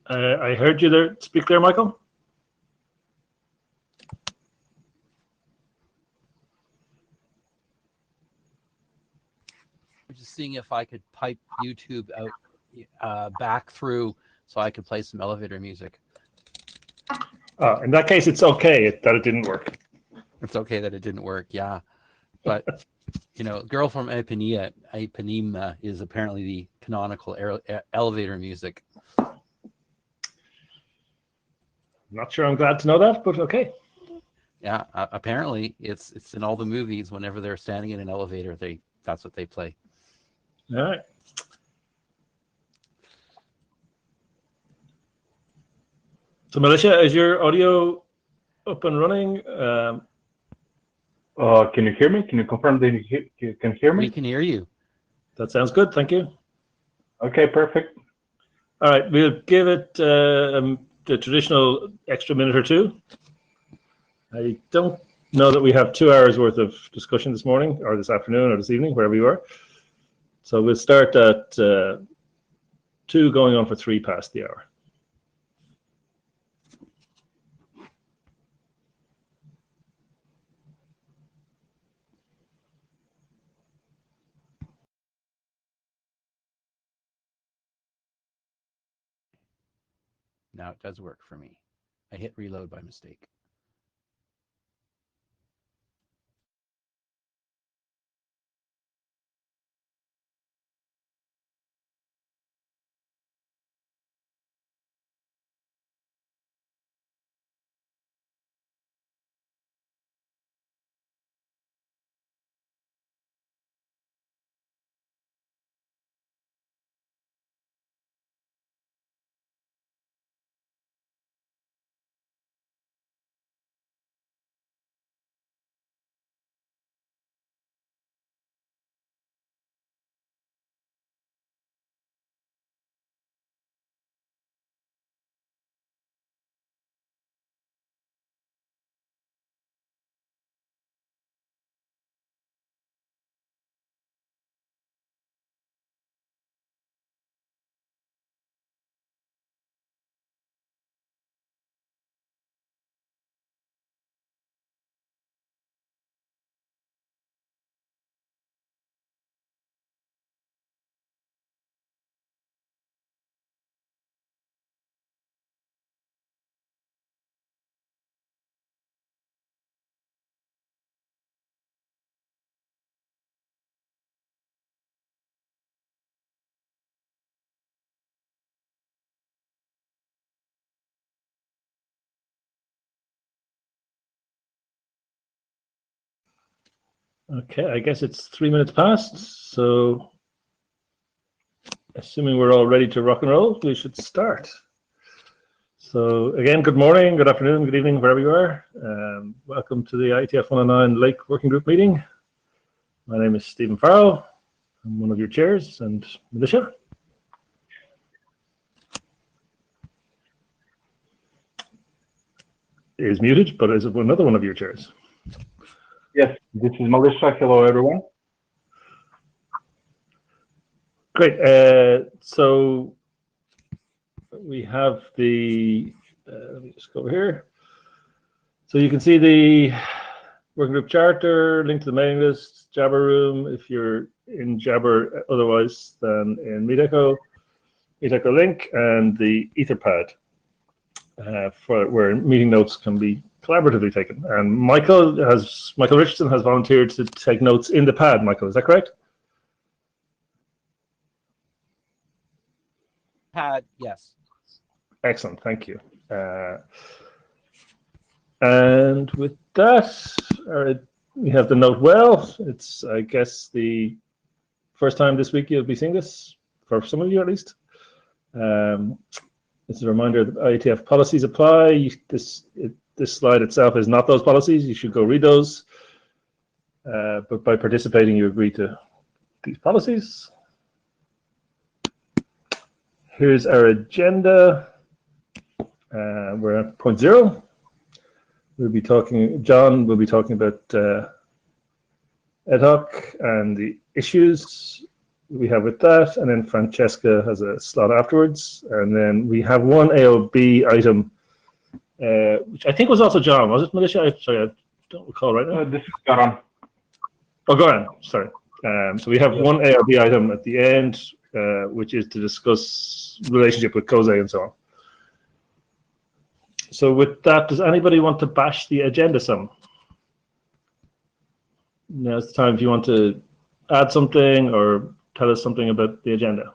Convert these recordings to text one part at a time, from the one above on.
I heard you there. Speak there, Michael. Just seeing if I could pipe YouTube out back through so I could play some elevator music. In that case, it's okay that it didn't work. It's okay that it didn't work, yeah. But, you know, Girl from Ipanema is apparently the canonical elevator music. Not sure I'm glad to know that, but okay. Yeah, apparently it's in all the movies. Whenever they're standing in an elevator, that's what they play. All right. So, Militia, is your audio up and running? Can you hear me? Can you confirm that you can hear me? We can hear you. That sounds good. Thank you. Okay, perfect. All right, we'll give it the traditional extra minute or two. I don't know that we have 2 hours worth of discussion this morning or this afternoon or this evening, wherever you are. So we'll start at 2 going on for 3 past the hour. Now it does work for me. I hit reload by mistake. Okay, I guess it's 3 minutes past. So assuming we're all ready to rock and roll, we should start. So again, good morning, good afternoon, good evening, wherever you are. Welcome to the IETF 109 Lake Working Group meeting. My name is Stephen Farrell. I'm one of your chairs, and Militia is muted, but is another one of your chairs. Yes, this is Melissa. Hello, everyone. Great. So we have the, let me just go over here. So you can see the working group charter, link to the mailing list, Jabber room, if you're in Jabber otherwise than in Meetecho link, and the Etherpad for where meeting notes can be collaboratively taken. And Michael Richardson has volunteered to take notes in the pad. Michael, is that correct? Pad, yes. Excellent, thank you. And with that, we have the note well. It's, I guess, the first time this week you'll be seeing this, for some of you at least. It's a reminder that IETF policies apply. This slide itself is not those policies. You should go read those. But by participating, you agree to these policies. Here's our agenda. We're at point 0. John will be talking about ad hoc and the issues we have with that, and then Francesca has a slot afterwards, and then we have one AOB item, which I think was also John. Was it, Militia? Sorry, I don't recall right now. This is Garan. Oh, Goran, sorry. So we have one ARB item at the end, which is to discuss relationship with COSE and so on. So with that, does anybody want to bash the agenda some? Now's the time if you want to add something or tell us something about the agenda.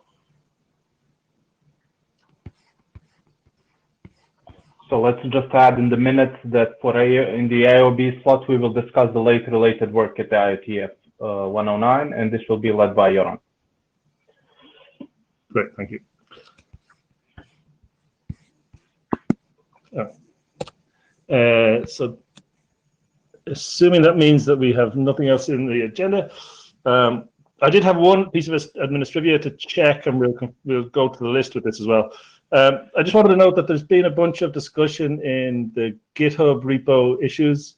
So let's just add in the minutes that in the IOB slot, we will discuss the late related work at the IETF 109, and this will be led by Joran. Great, thank you. So assuming that means that we have nothing else in the agenda, I did have one piece of administrivia to check, and we'll go to the list with this as well. I just wanted to note that there's been a bunch of discussion in the GitHub repo issues,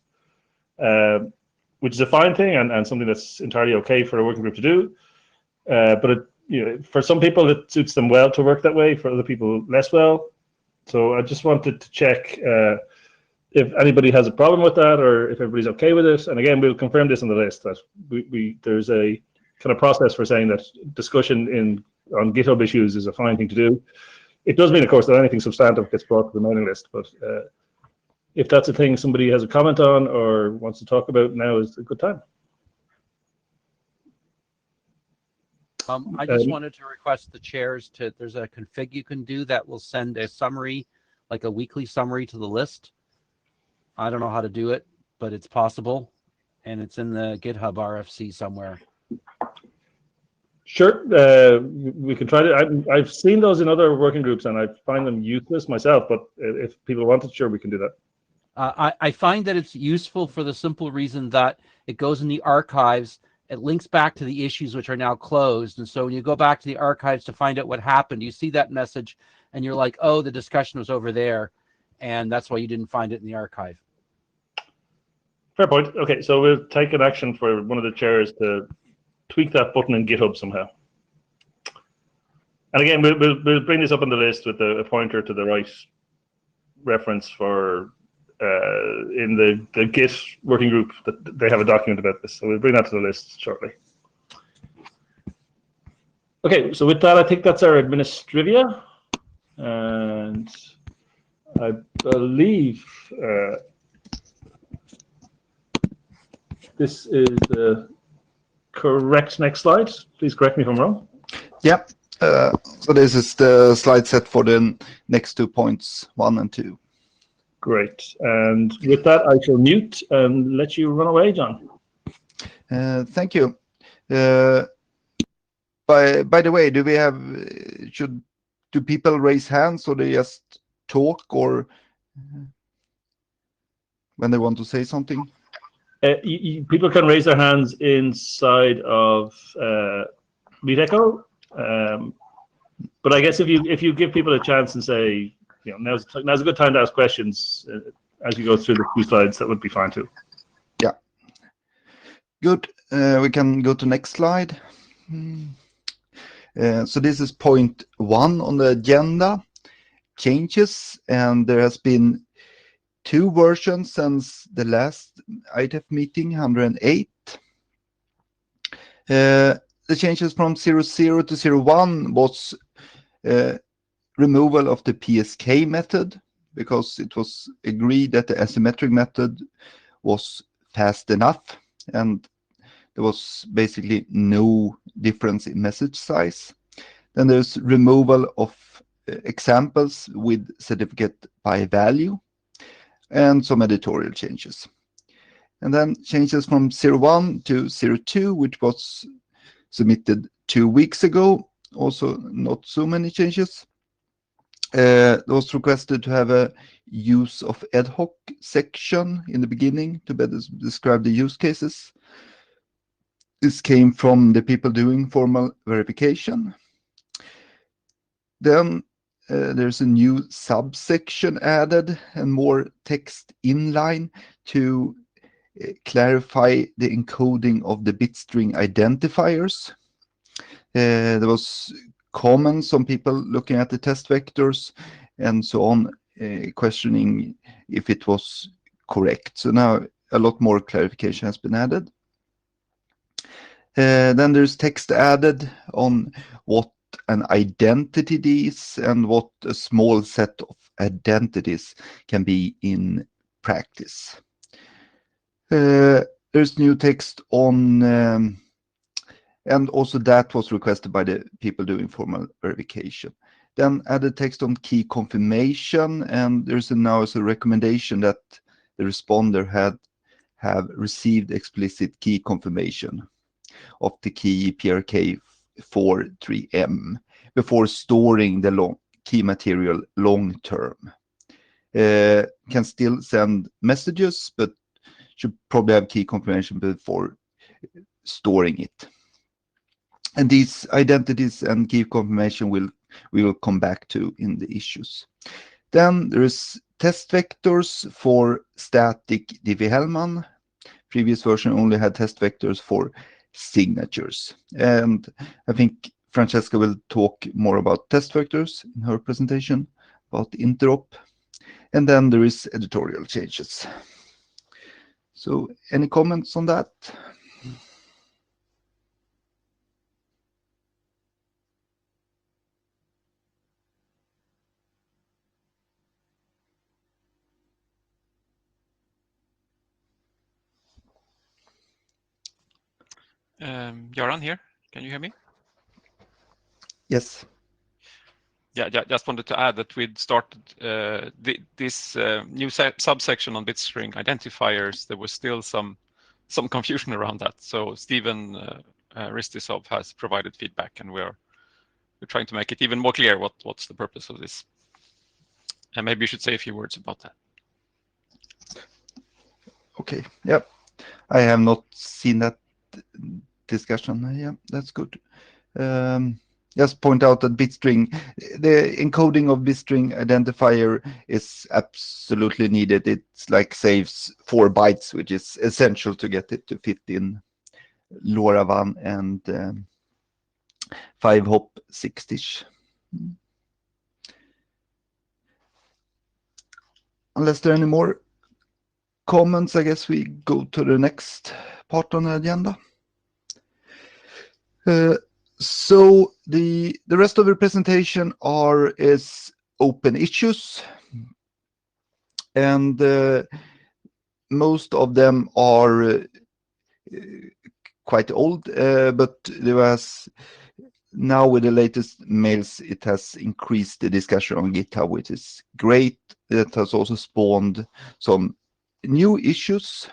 which is a fine thing and something that's entirely okay for a working group to do. But for some people, it suits them well to work that way. For other people, less well. So I just wanted to check if anybody has a problem with that, or if everybody's okay with it. And again, we'll confirm this on the list that there's a kind of process for saying that discussion on GitHub issues is a fine thing to do. It does mean, of course, that anything substantive gets brought to the mailing list, but if that's a thing somebody has a comment on or wants to talk about, now is a good time. I just wanted to request the chairs there's a config you can do that will send a summary, like a weekly summary to the list. I don't know how to do it, but it's possible, and it's in the GitHub RFC somewhere. Sure, we can try to. I've seen those in other working groups, and I find them useless myself. But if people want it, sure, we can do that. I find that it's useful for the simple reason that it goes in the archives. It links back to the issues which are now closed, and so when you go back to the archives to find out what happened, you see that message, and you're like, "Oh, the discussion was over there," and that's why you didn't find it in the archive. Fair point. Okay, so we'll take an action for one of the chairs to tweak that button in GitHub somehow. And again, we'll bring this up on the list with a pointer to the right reference for in the Git working group that they have a document about this. So we'll bring that to the list shortly. Okay, so with that, I think that's our administrivia, and I believe this is the correct next slide. Please correct me if I'm wrong. Yep. So this is the slide set for the next 2 points, 1 and 2. Great. And with that, I shall mute and let you run away, John. Thank you. By the way, do people raise hands, or they just talk, or when they want to say something? People can raise their hands inside of MeetEcho, but I guess if you give people a chance and say, now's a good time to ask questions as you go through the 2 slides, that would be fine too. Yeah. Good. We can go to next slide. So this is point 1 on the agenda, changes, and there has been 2 versions since the last IETF meeting, 108. The changes from 00 to 01 was removal of the PSK method, because it was agreed that the asymmetric method was fast enough, and there was basically no difference in message size. Then there's removal of examples with certificate by value, and some editorial changes. And then changes from 01 to 02, which was submitted 2 weeks ago. Also not so many changes. It was requested to have a use of ad hoc section in the beginning to better describe the use cases. This came from the people doing formal verification. Then there's a new subsection added and more text inline to clarify the encoding of the bit string identifiers. There was comments on people looking at the test vectors and so on, questioning if it was correct. So now a lot more clarification has been added. Then there's text added on what an identity is and what a small set of identities can be in practice. There's new text on, and also that was requested by the people doing formal verification. Then added text on key confirmation, and there's now a recommendation that the responder have received explicit key confirmation of the key PRK43M before storing the key material long term. Can still send messages, but should probably have key confirmation before storing it. And these identities and key confirmation we will come back to in the issues. Then there is test vectors for static Diffie-Hellman. Previous version only had test vectors for signatures. And I think Francesca will talk more about test vectors in her presentation about interop. And then there is editorial changes. So any comments on that? Göran here. Can you hear me? Yes. Yeah, just wanted to add that we'd started this new subsection on bitstring identifiers. There was still some confusion around that. So Stephen Ristisov has provided feedback, and we're trying to make it even more clear what's the purpose of this. And maybe you should say a few words about that. Okay. Yep. I have not seen that discussion. Yeah, that's good. Just point out that bitstring, the encoding of bitstring identifier is absolutely needed. It's like saves 4 bytes, which is essential to get it to fit in LoRaWAN and 5-hop 6-ish. Unless there are any more comments, I guess we go to the next part on the agenda. So the rest of the presentation is open issues, and most of them are quite old, but there was now with the latest mails, it has increased the discussion on GitHub, which is great. It has also spawned some new issues.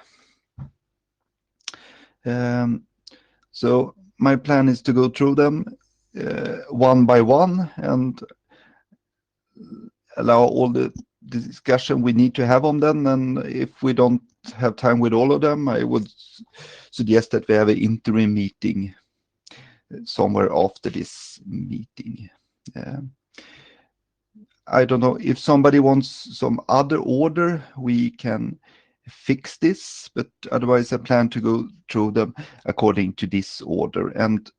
So my plan is to go through them one by one and allow all the discussion we need to have on them. And if we don't have time with all of them, I would suggest that we have an interim meeting somewhere after this meeting. I don't know if somebody wants some other order, we can fix this, but otherwise I plan to go through them according to this order. And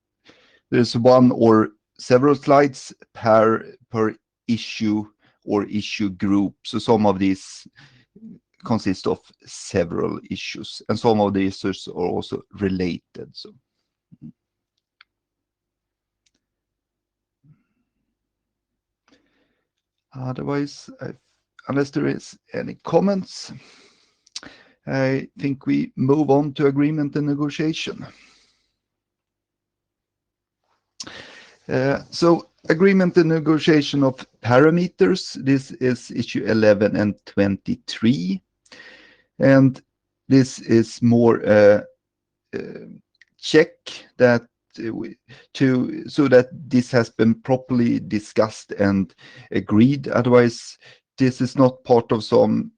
there's one or several slides per issue or issue group. So some of these consist of several issues, and some of the issues are also related. So otherwise, unless there is any comments, I think we move on to agreement and negotiation. So agreement and negotiation of parameters, this is issue 11 and 23. And this is more check that so that this has been properly discussed and agreed. Otherwise, this is not part of some.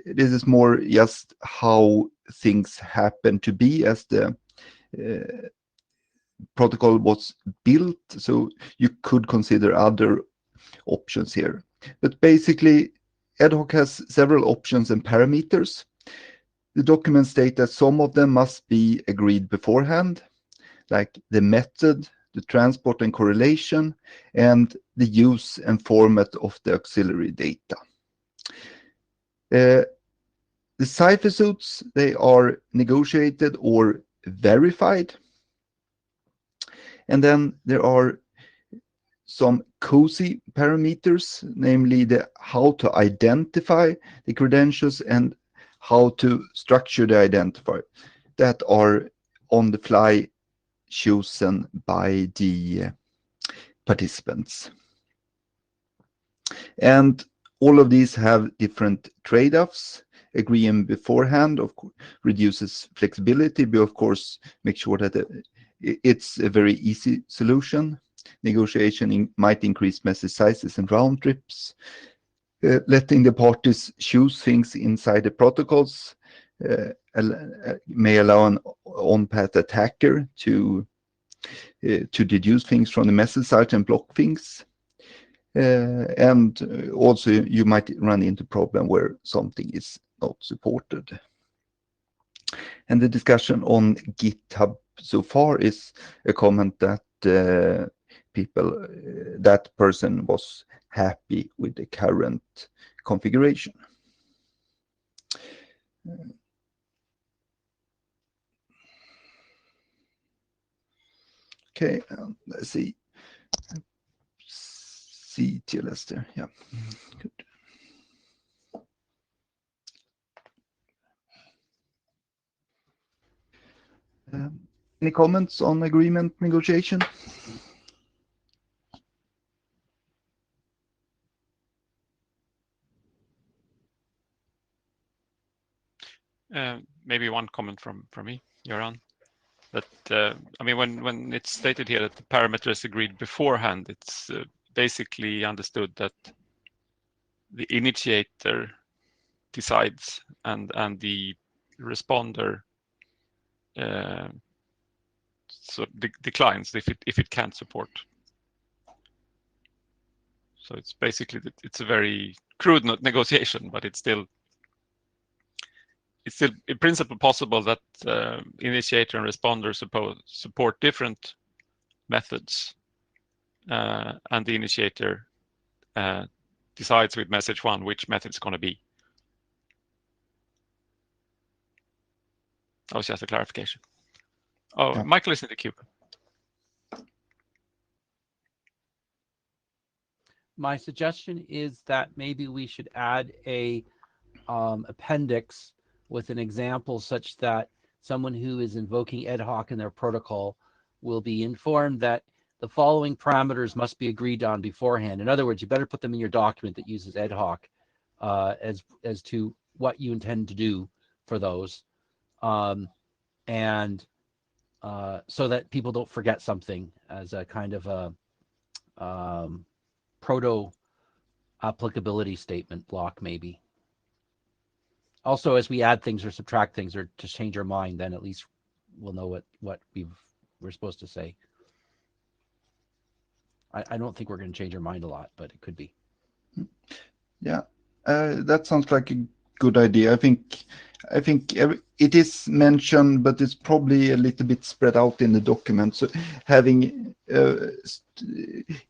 This is more just how things happen to be as the protocol was built. So you could consider other options here. But basically, ad hoc has several options and parameters. The documents state that some of them must be agreed beforehand, like the method the transport and correlation, and the use and format of the auxiliary data. The cipher suits, they are negotiated or verified. And then there are some cozy parameters, namely the how to identify the credentials and how to structure the identifier, that are on the fly chosen by the participants. And all of these have different trade-offs. Agreeing beforehand, of course, reduces flexibility, but of course, make sure that it's a very easy solution. Negotiation might increase message sizes and round trips. Letting the parties choose things inside the protocols may allow an on-path attacker to deduce things from the message site and block things. And also you might run into a problem where something is not supported. And the discussion on GitHub so far is a comment that that person was happy with the current configuration. Okay, let's see. See TLS there, yeah, good. Any comments on agreement negotiation? Maybe one comment from me, Göran. That I mean, when it's stated here that the parameters agreed beforehand, it's basically understood that the initiator decides and the responder so declines if it can't support. So it's basically it's a very crude negotiation, but it's still in principle possible that initiator and responder support different methods, and the initiator decides with message one which method it's going to be. That was just a clarification. Oh, yeah. Michael is in the queue. My suggestion is that maybe we should add a appendix with an example such that someone who is invoking ad hoc in their protocol will be informed that the following parameters must be agreed on beforehand. In other words, you better put them in your document that uses ad hoc as to what you intend to do for those, and so that people don't forget something as a kind of a proto applicability statement block, maybe. Also, as we add things or subtract things or to change our mind, then at least we'll know what we're supposed to say. I don't think we're going to change our mind a lot, but it could be. Yeah, that sounds like a good idea. I think it is mentioned, but it's probably a little bit spread out in the document. So having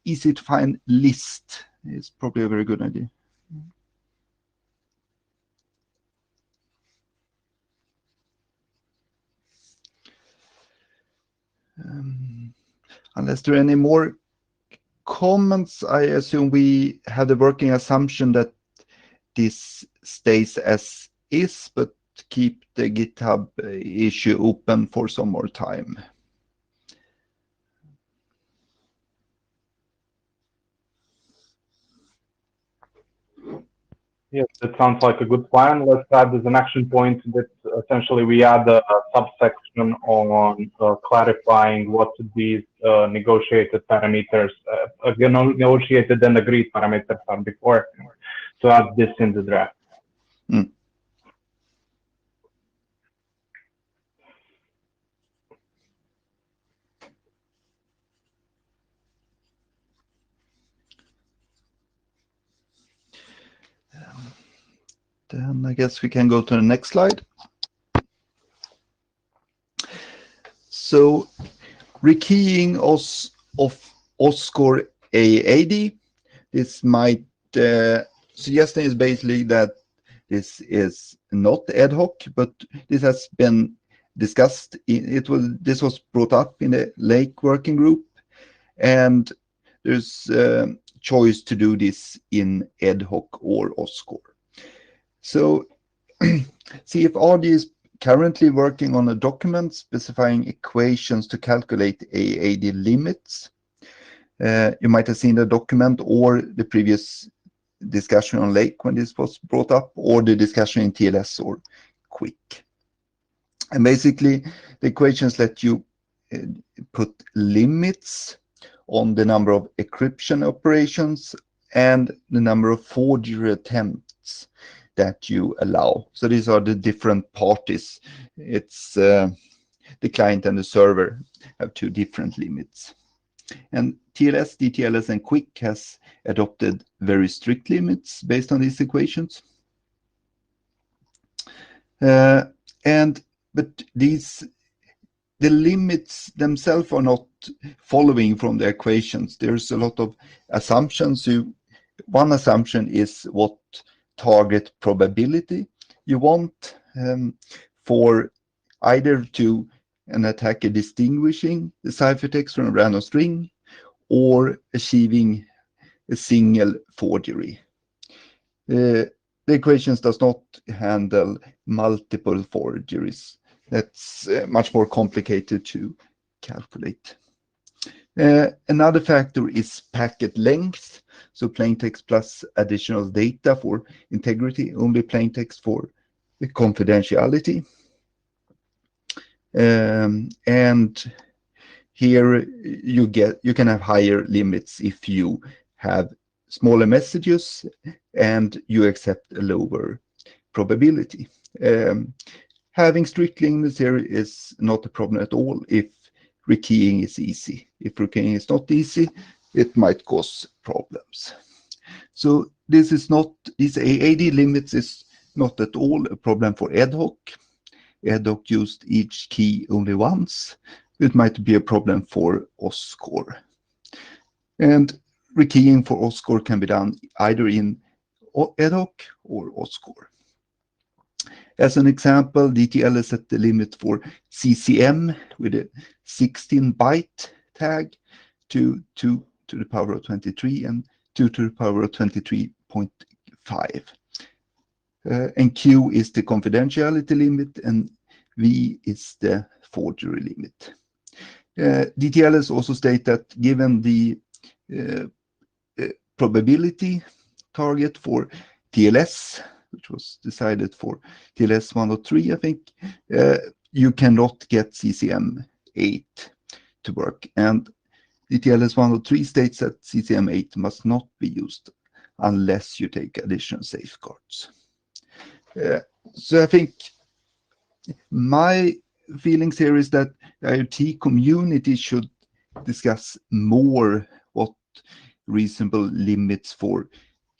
easy to find list is probably a very good idea. Unless there are any more comments, I assume we have the working assumption that this stays as is, but keep the GitHub issue open for some more time. Yes, that sounds like a good plan. Let's add as an action point that essentially we add a subsection on clarifying what these negotiated parameters, negotiated and agreed parameters are before. To add this in the draft. Mm. Then I guess we can go to the next slide. So rekeying of OSCORE AAD. This might suggestion is basically that this is not ad hoc, but this has been discussed. This was brought up in the Lake Working Group, and there's a choice to do this in ad hoc or OSCORE. So CFRD is currently working on a document specifying equations to calculate AAD limits. You might have seen the document or the previous discussion on Lake when this was brought up, or the discussion in TLS or Quick. And basically, the equations let you put limits on the number of encryption operations and the number of forgery attempts that you allow. So these are the different parties. It's the client and the server have two different limits. And TLS, DTLS, and Quick has adopted very strict limits based on these equations. But the limits themselves are not following from the equations. There's a lot of assumptions. One assumption is what target probability you want for either to an attacker distinguishing the ciphertext from a random string or achieving a single forgery. The equations does not handle multiple forgeries. That's much more complicated to calculate. Another factor is packet length. So plaintext plus additional data for integrity, only plaintext for confidentiality. And here you can have higher limits if you have smaller messages and you accept a lower probability. Having strict limits here is not a problem at all if rekeying is easy. If rekeying is not easy, it might cause problems. So these AAD limits is not at all a problem for ad hoc. Ad hoc used each key only once. It might be a problem for OSCORE. And rekeying for OSCORE can be done either in ad hoc or OSCORE. As an example, DTL is set the limit for CCM with a 16-byte tag to 2 to the power of 23 and 2 to the power of 23.5. And Q is the confidentiality limit and V is the forgery limit. DTLS also state that given the probability target for TLS, which was decided for TLS 103, I think, you cannot get CCM 8 to work. And DTLS 103 states that CCM 8 must not be used unless you take additional safeguards. So I think my feelings here is that the IoT community should discuss more what reasonable limits for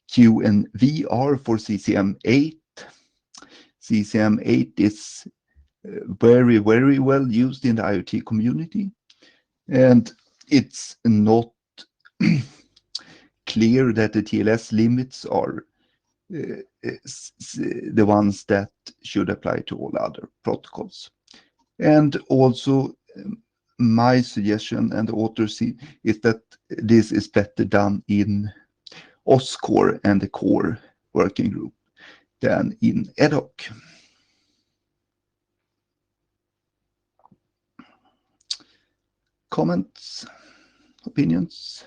Q and V are for CCM 8. CCM 8 is very, very well used in the IoT community, and it's not clear that the TLS limits are the ones that should apply to all other protocols. And also my suggestion and the authors is that this is better done in OSCORE and the core working group than in ad hoc. Comments, opinions?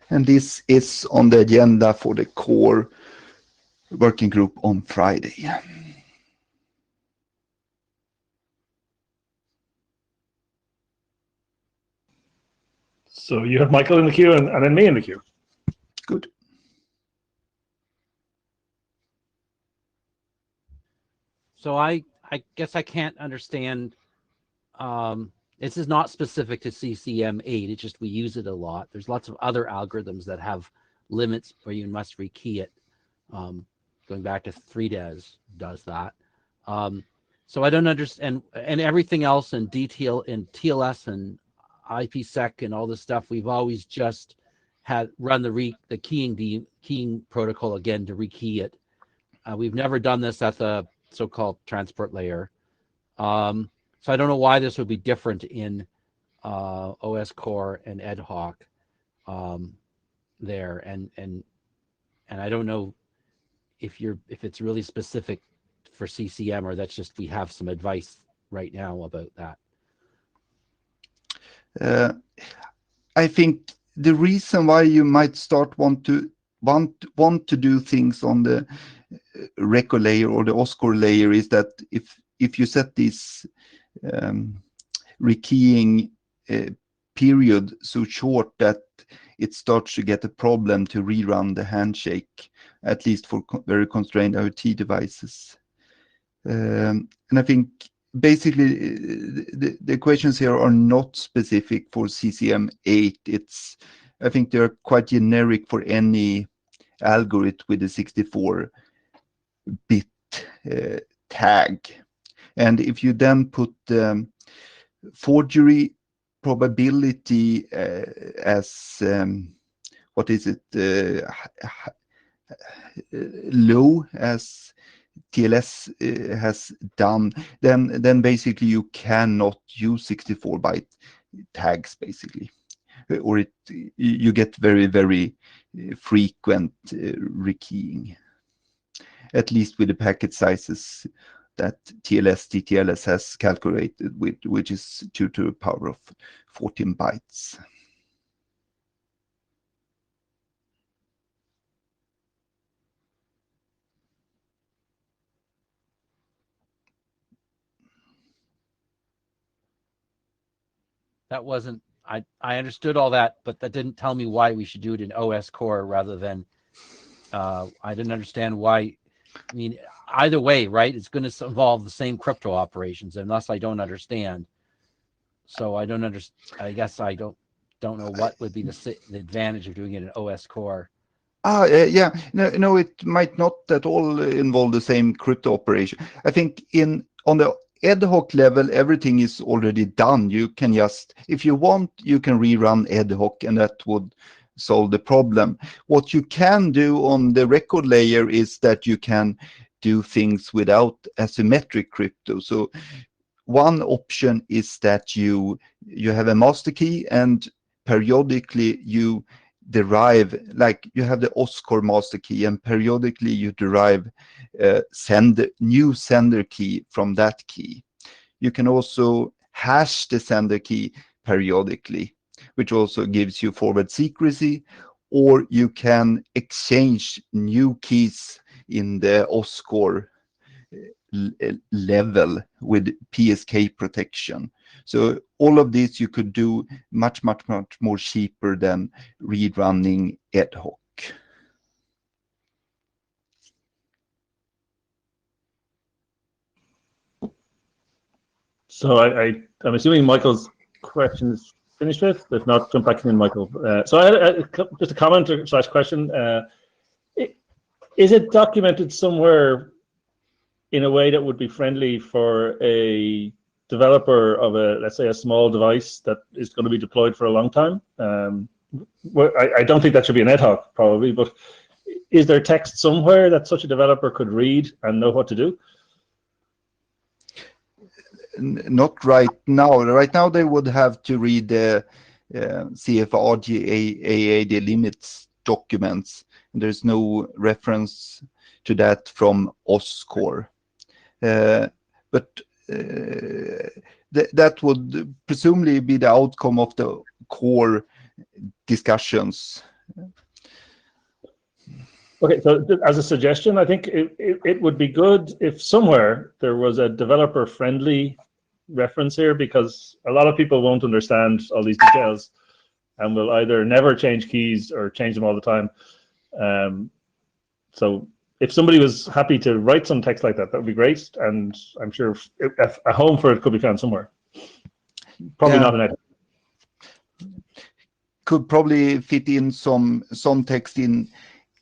And this is on the agenda for the core working group on Friday. So you have Michael in the queue and then me in the queue. Good. So I guess I can't understand. This is not specific to CCM8. It's just we use it a lot. There's lots of other algorithms that have limits where you must rekey it. Going back to 3DES does that. So I don't understand, and everything else in DTL and TLS and IPsec and all this stuff, we've always just had run the keying protocol again to rekey it. We've never done this at the so-called transport layer. So I don't know why this would be different in OS core and ad hoc there, and I don't know if it's really specific for CCM, or that's just we have some advice right now about that. I think the reason why you might start want to do things on the record layer or the OSCORE layer is that if you set this rekeying period so short that it starts to get a problem to rerun the handshake, at least for very constrained IoT devices. And I think basically the questions here are not specific for CCM8. I think they're quite generic for any algorithm with a 64-bit tag. And if you then put forgery probability as what is it, low as TLS has done, then basically you cannot use 64-byte tags basically, or you get very frequent rekeying, at least with the packet sizes that TTLS has calculated with, which is 2 to the power of 14 bytes. That wasn't, I understood all that, but that didn't tell me why we should do it in OS core rather than, I didn't understand why. I mean, either way, right? It's going to involve the same crypto operations, unless I don't understand. So I don't understand. I guess I don't know what would be the advantage of doing it in OS core. Yeah, no, it might not at all involve the same crypto operation. I think on the ad hoc level, everything is already done. You can just, if you want, you can rerun ad hoc, and that would solve the problem. What you can do on the record layer is that you can do things without asymmetric crypto. So one option is that you have a master key, and periodically you derive, like you have the OSCORE master key, and periodically you derive new sender key from that key. You can also hash the sender key periodically, which also gives you forward secrecy, or you can exchange new keys in the OSCORE level with PSK protection. So all of this you could do much more cheaper than rerunning ad hoc. So I'm assuming Michael's question is finished with. If not, jump back in, Michael. So I had just a comment or / question. Is it documented somewhere in a way that would be friendly for a developer of let's say a small device that is going to be deployed for a long time? I don't think that should be an ad hoc probably, but is there text somewhere that such a developer could read and know what to do? Not right now. Right now they would have to read the CFRGAAD limits documents. There's no reference to that from OSCORE. But that would presumably be the outcome of the core discussions. Okay, so as a suggestion, I think it would be good if somewhere there was a developer-friendly reference here, because a lot of people won't understand all these details and will either never change keys or change them all the time. So if somebody was happy to write some text like that, that would be great. And I'm sure a home for it could be found somewhere. Probably not an edit. Could probably fit in some text in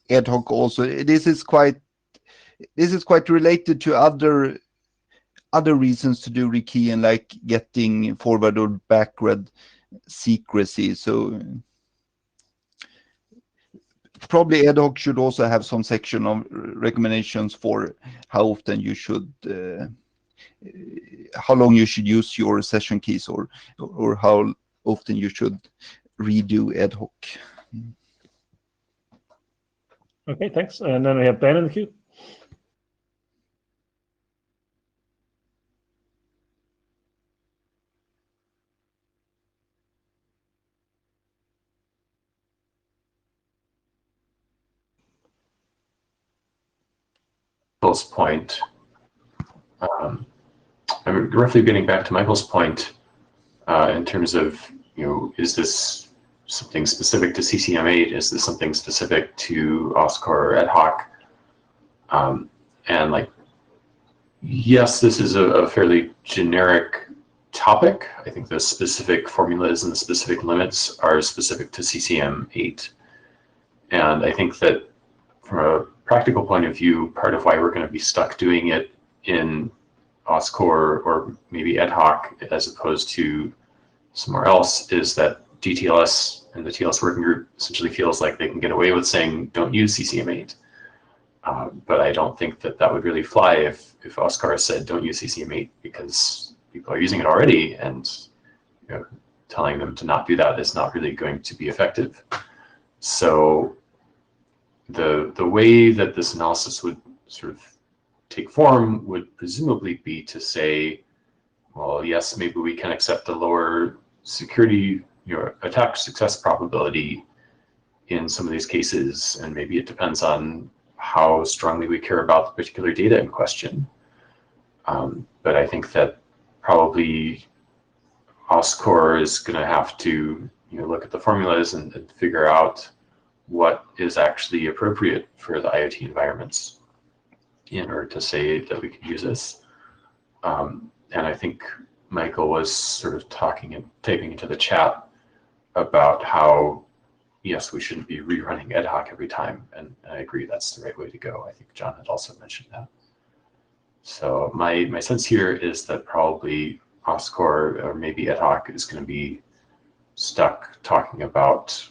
ad hoc also. This is quite related to other other reasons to do rekeying, like getting forward or backward secrecy. So probably ad hoc should also have some section of recommendations for how often you should, how long you should use your session keys, or how often you should redo ad hoc. Okay, thanks. And then we have Ben in the queue. Michael's point, I'm roughly getting back to Michael's point in terms of, is this something specific to CCM8? Is this something specific to OSCOR or ad hoc? And like, yes, this is a fairly generic topic. I think the specific formulas and the specific limits are specific to CCM8. And I think that from a practical point of view, part of why we're going to be stuck doing it in OSCOR or maybe ad hoc as opposed to somewhere else is that DTLS and the TLS working group essentially feels like they can get away with saying don't use CCM8. But I don't think that that would really fly if OSCOR said don't use CCM8 because people are using it already, and telling them to not do that is not really going to be effective. So the way that this analysis would sort of take form would presumably be to say, well, yes, maybe we can accept a lower security, attack success probability in some of these cases, and maybe it depends on how strongly we care about the particular data in question. But I think that probably OSCOR is going to have to look at the formulas and figure out what is actually appropriate for the IoT environments in order to say that we can use this. And I think Michael was sort of talking and typing into the chat about how, yes, we shouldn't be rerunning ad hoc every time. And I agree, that's the right way to go. I think John had also mentioned that. So my sense here is that probably OSCOR or maybe ad hoc is going to be stuck talking about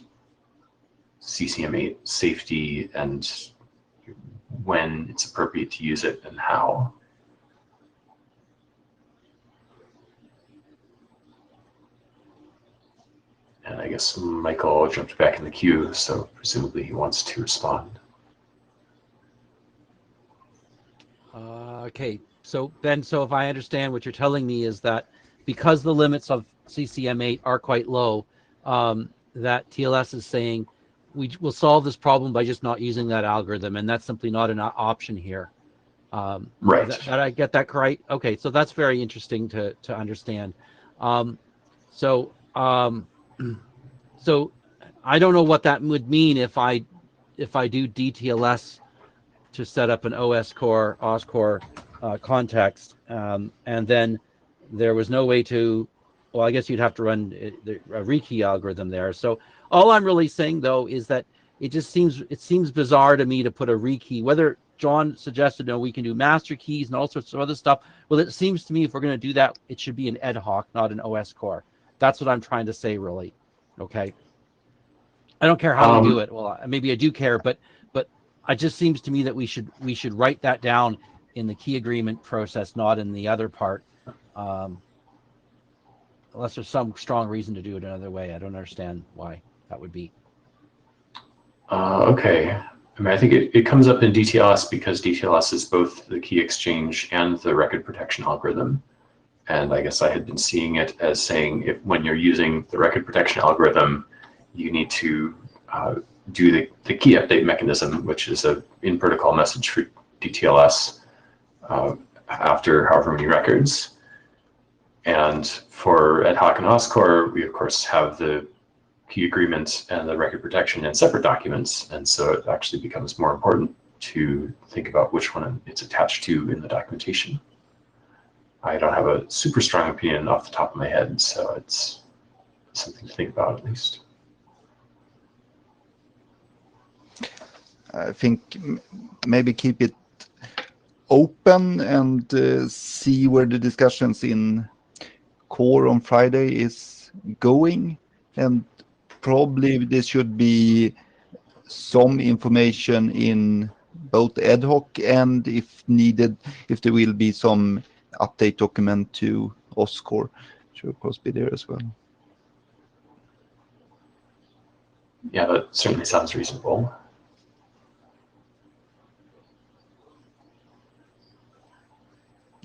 CCM8 safety and when it's appropriate to use it and how. And I guess Michael jumped back in the queue, so presumably he wants to respond. Okay, so Ben, so if I understand what you're telling me is that because the limits of CCM8 are quite low, that TLS is saying we will solve this problem by just not using that algorithm, and that's simply not an option here. Right. That I get that correct? Okay, so that's very interesting to understand. So I don't know what that would mean if I do DTLS to set up an OSCOR context, and then there was no way to, well, I guess you'd have to run a rekey algorithm there. So all I'm really saying though is that it seems bizarre to me to put a rekey, whether John suggested no, we can do master keys and all sorts of other stuff. Well, it seems to me if we're going to do that, it should be an ad hoc, not an OSCOR. That's what I'm trying to say, really. Okay. I don't care how we do it. Well, maybe I do care, but it just seems to me that we should write that down in the key agreement process, not in the other part. Unless there's some strong reason to do it another way. I don't understand why that would be. Okay. I mean, I think it comes up in DTLS because DTLS is both the key exchange and the record protection algorithm. And I guess I had been seeing it as saying when you're using the record protection algorithm, you need to do the key update mechanism, which is a in-protocol message for DTLS after however many records. And for ad hoc and OSCOR, we of course have the key agreement and the record protection in separate documents. And so it actually becomes more important to think about which one it's attached to in the documentation. I don't have a super strong opinion off the top of my head, so it's something to think about at least. I think maybe keep it open and see where the discussions in core on Friday is going, and probably there should be some information in both ad hoc and, if needed, if there will be some update document to OSCOR, should of course be there as well. Yeah, that certainly sounds reasonable.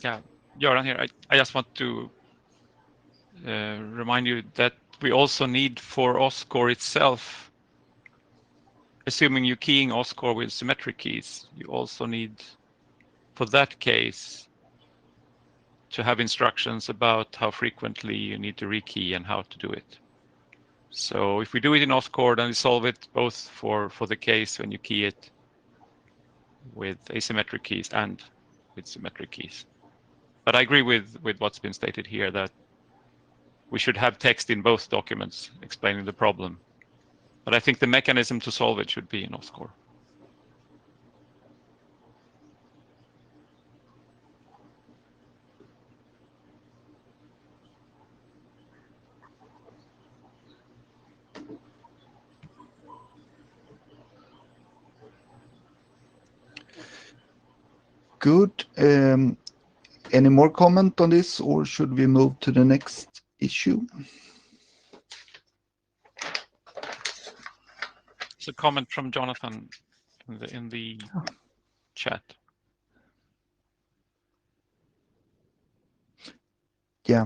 Yeah, Göran here. I just want to remind you that we also need for OSCOR itself, assuming you're keying OSCOR with symmetric keys, you also need, for that case, to have instructions about how frequently you need to rekey and how to do it. So if we do it in OSCOR, then we solve it both for the case when you key it with asymmetric keys and with symmetric keys. But I agree with what's been stated here, that we should have text in both documents explaining the problem. But I think the mechanism to solve it should be in OSCOR. Good. Any more comment on this, or should we move to the next issue? It's a comment from Jonathan in the chat. Yeah.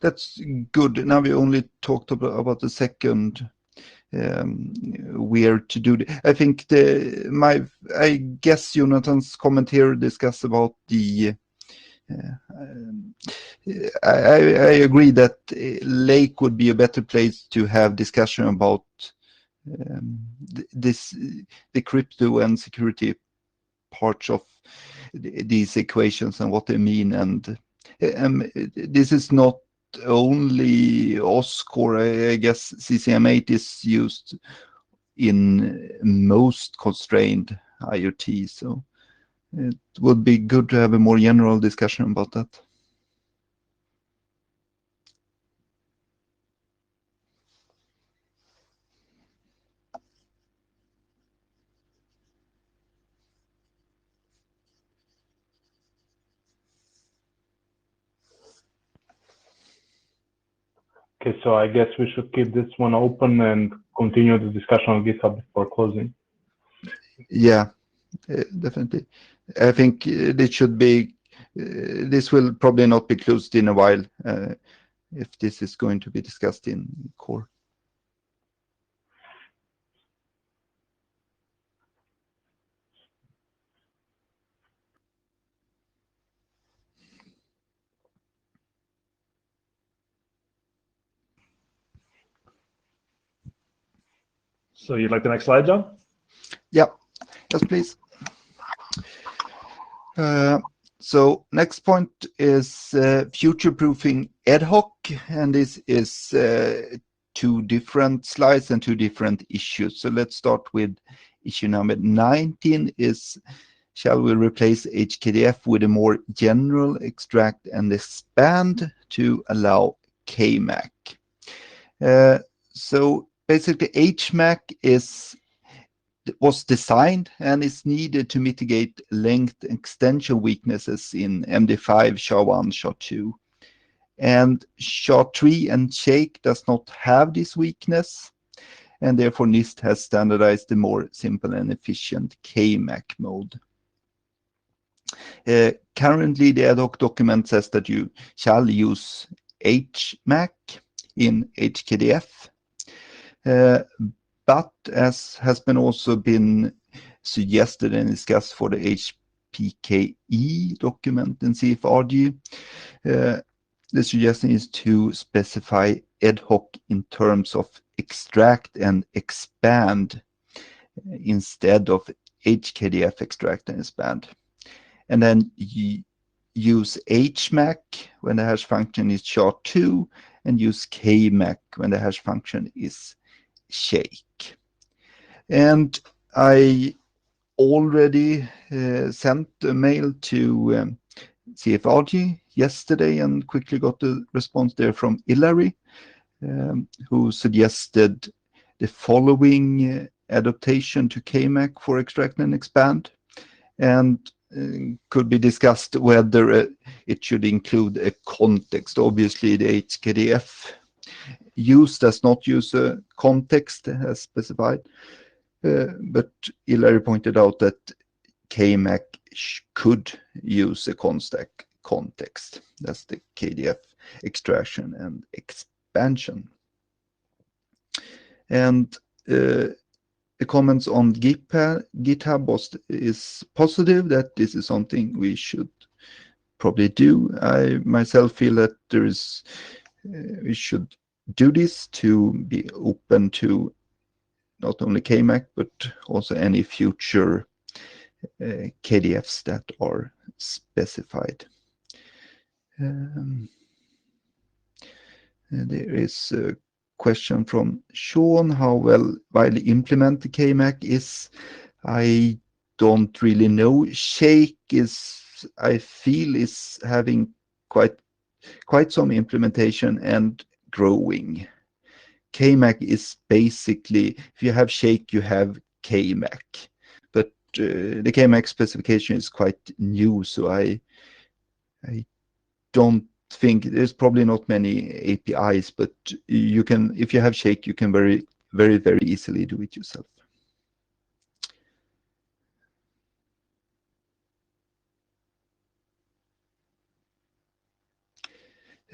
That's good. Now we only talked about the second where to do it. I think I guess Jonathan's comment here discussed about the I agree that Lake would be a better place to have discussion about the crypto and security parts of these equations and what they mean. And this is not only OSCOR. I guess CCM8 is used in most constrained IoT, so it would be good to have a more general discussion about that. Okay, so I guess we should keep this one open and continue the discussion on GitHub before closing. Yeah, definitely. I think this should be. This will probably not be closed in a while if this is going to be discussed in core. So you'd like the next slide, John? Yeah, yes, please. So next point is future-proofing ad hoc, and this is two different slides and two different issues. So let's start with issue number 19 is, shall we replace HKDF with a more general extract and expand to allow KMAC? So basically HMAC was designed and is needed to mitigate length extension weaknesses in MD5, SHA-1, SHA-2. And SHA-3 and Shake does not have this weakness, and therefore NIST has standardized the more simple and efficient KMAC mode. Currently, the ad hoc document says that you shall use HMAC in HKDF. But as has been also been suggested and discussed for the HPKE document in CFRG, the suggestion is to specify ad hoc in terms of extract and expand instead of HKDF extract and expand. And then use HMAC when the hash function is SHA-2 and use KMAC when the hash function is Shake. And I already sent a mail to CFRG yesterday and quickly got a response there from Ilari, who suggested the following adaptation to KMAC for extract and expand, and could be discussed whether it should include a context. Obviously, the HKDF does not use a context as specified, but Ilari pointed out that KMAC could use a context. That's the KDF extraction and expansion. And the comments on GitHub is positive, that this is something we should probably do. I myself feel that we should do this to be open to not only KMAC but also any future KDFs that are specified. There is a question from Sean, how widely implemented KMAC is. I don't really know. Shake I feel is having quite some implementation and growing. KMAC is basically, if you have Shake, you have KMAC. But the KMAC specification is quite new, so I don't think there's probably not many APIs, but you can, if you have Shake, you can very easily do it yourself.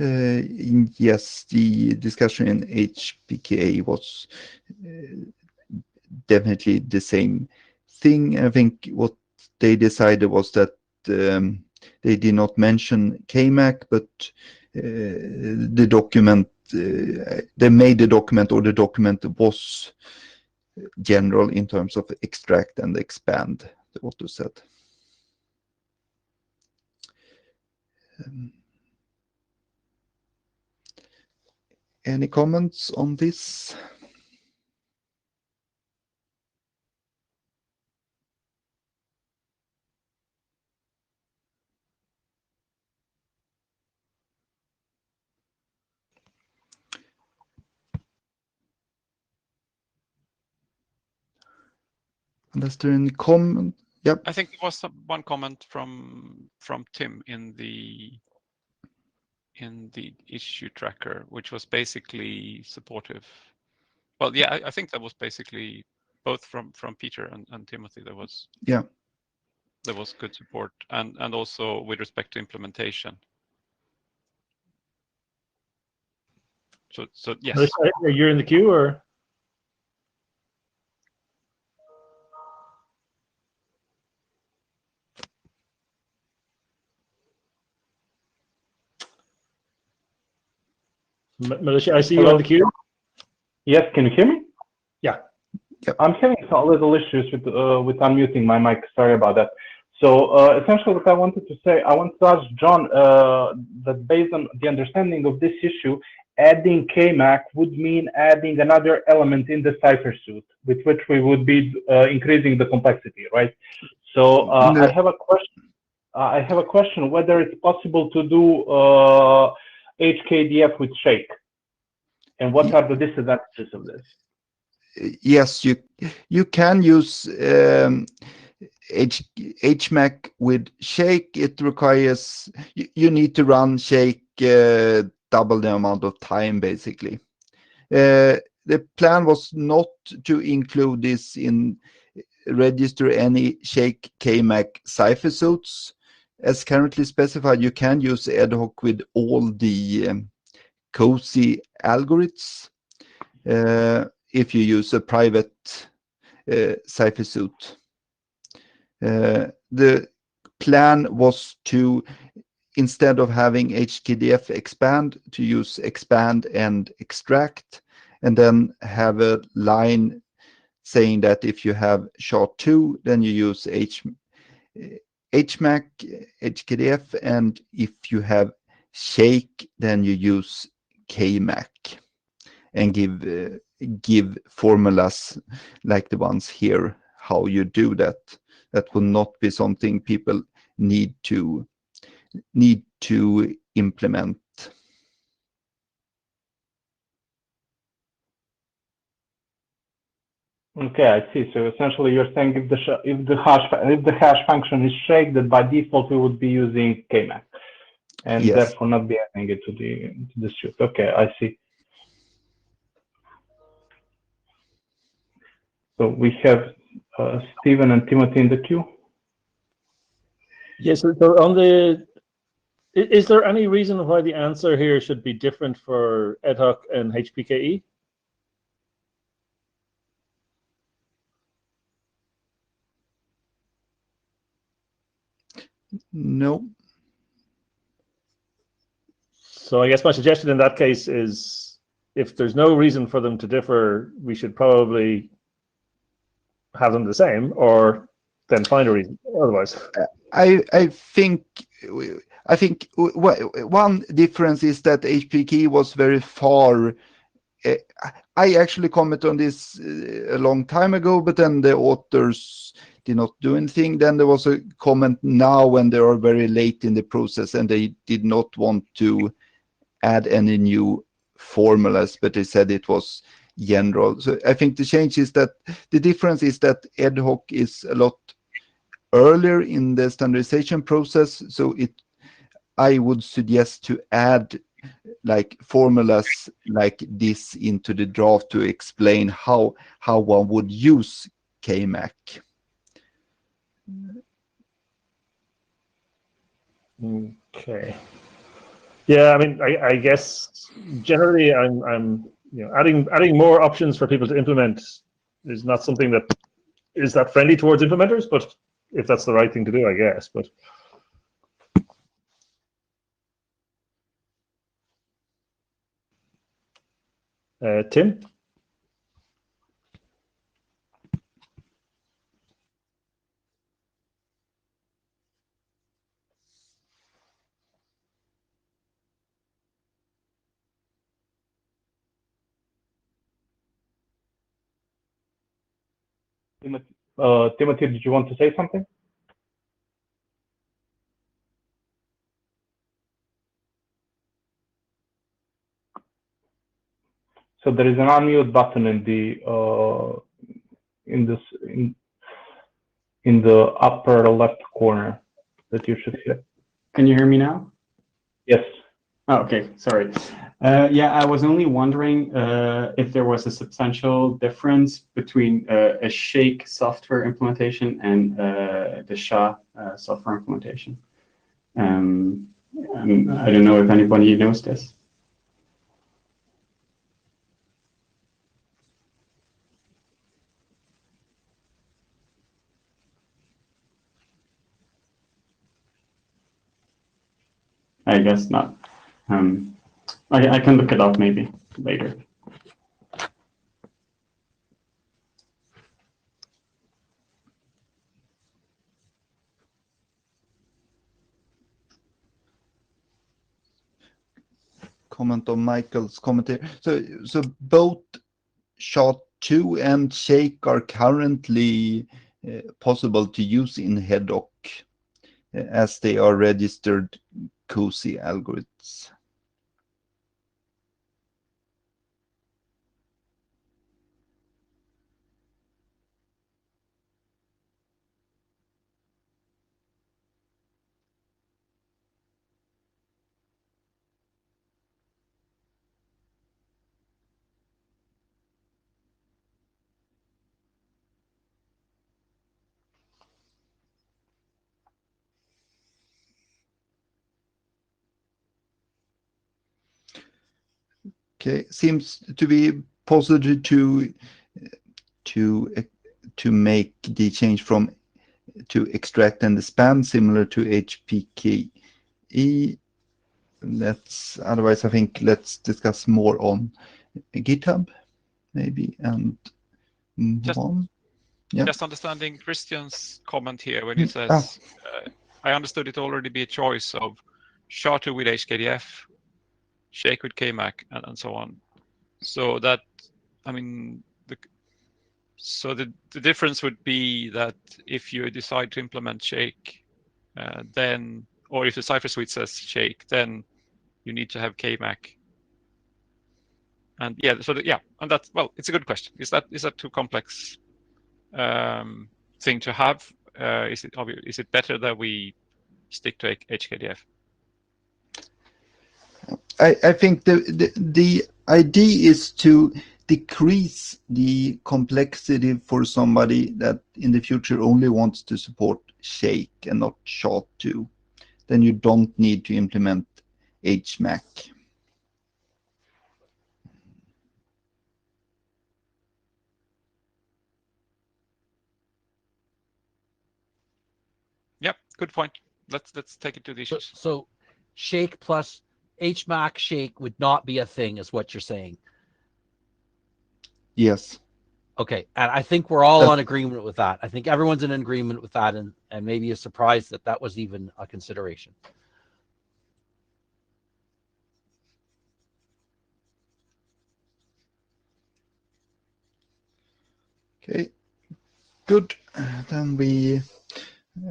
Yes, the discussion in HPKA was definitely the same thing. I think what they decided was that they did not mention KMAC, but the document, they made the document, or the document was general in terms of extract and expand, the author said. Any comments on this? Unless there any comment? Yep. I think there was one comment from Tim in the issue tracker, which was basically supportive. Well, yeah, I think that was basically both from Peter and Timothy. There was good support, and also with respect to implementation. So yes. You're in the queue, or? Melissa, I see you on the queue. Yes, can you hear me? Yeah. Yep. I'm having some little issues with unmuting my mic. Sorry about that. So essentially what I wanted to say, I want to ask John that based on the understanding of this issue, adding KMAC would mean adding another element in the cipher suit, with which we would be increasing the complexity, right? So No. I have a question. I have a question whether it's possible to do HKDF with Shake, and what are the disadvantages of this? Yes, you can use HMAC with Shake. It requires you need to run Shake double the amount of time, basically. The plan was not to include this in register any Shake KMAC cipher suits. As currently specified, you can use ad hoc with all the COSI algorithms if you use a private cipher suit. The plan was to, instead of having HKDF expand, to use expand and extract, and then have a line saying that if you have SHA-2, then you use HMAC, HKDF, and if you have Shake, then you use KMAC, and give formulas like the ones here, how you do that. that will not be something people need to implement. Okay, I see. So essentially, you're saying if the hash function is shake, that by default we would be using KMac, and Yes. therefore not be adding it to the suite. Okay, I see. So we have Stephen and Timothy in the queue. Yes. So on is there any reason why the answer here should be different for ad hoc and HPKE? No. So I guess my suggestion in that case is, if there's no reason for them to differ, we should probably have them the same, or then find a reason otherwise. I think one difference is that HPK was very far. I actually commented on this a long time ago, but then the authors did not do anything. Then there was a comment now when they are very late in the process and they did not want to add any new formulas, but they said it was general. So I think the change is that the difference is that ad hoc is a lot earlier in the standardization process. So I would suggest to add like formulas like this into the draft to explain how one would use KMac. Okay. Yeah, I mean, I guess generally I'm adding more options for people to implement is not something that is that friendly towards implementers, but if that's the right thing to do, I guess. But Tim? Timothy, did you want to say something? So there is an unmute button in the upper left corner that you should see. Can you hear me now? Yes. Oh, okay, sorry. Yeah, I was only wondering if there was a substantial difference between a Shake software implementation and the SHA software implementation. I don't know if anybody knows this. I guess not. I can look it up maybe later. Comment on Michael's commentary. So both SHA-2 and Shake are currently possible to use in HEDOC as they are registered COSI algorithms. Okay, seems to be possible to make the change from to extract and expand similar to HPKE. Otherwise I think let's discuss more on GitHub maybe and Just- one. Yeah. Just understanding Christian's comment here when he says, I understood it already be a choice of SHA-2 with HKDF, Shake with KMac, and so on. So that, I mean, So the difference would be that if you decide to implement shake, then, or if the cipher suite says shake, then you need to have KMAC. And yeah, so and that's, well, it's a good question. Is that too complex thing to have? Is it better that we stick to HKDF? I think the idea is to decrease the complexity for somebody that in the future only wants to support shake and not SHA-2. Then you don't need to implement HMAC. Yep, good point. Let's take it to the issues. So shake plus HMAC shake would not be a thing, is what you're saying. Yes. Okay, and I think we're all on agreement with that. I think everyone's in agreement with that, and maybe a surprise that that was even a consideration. Okay, good. Then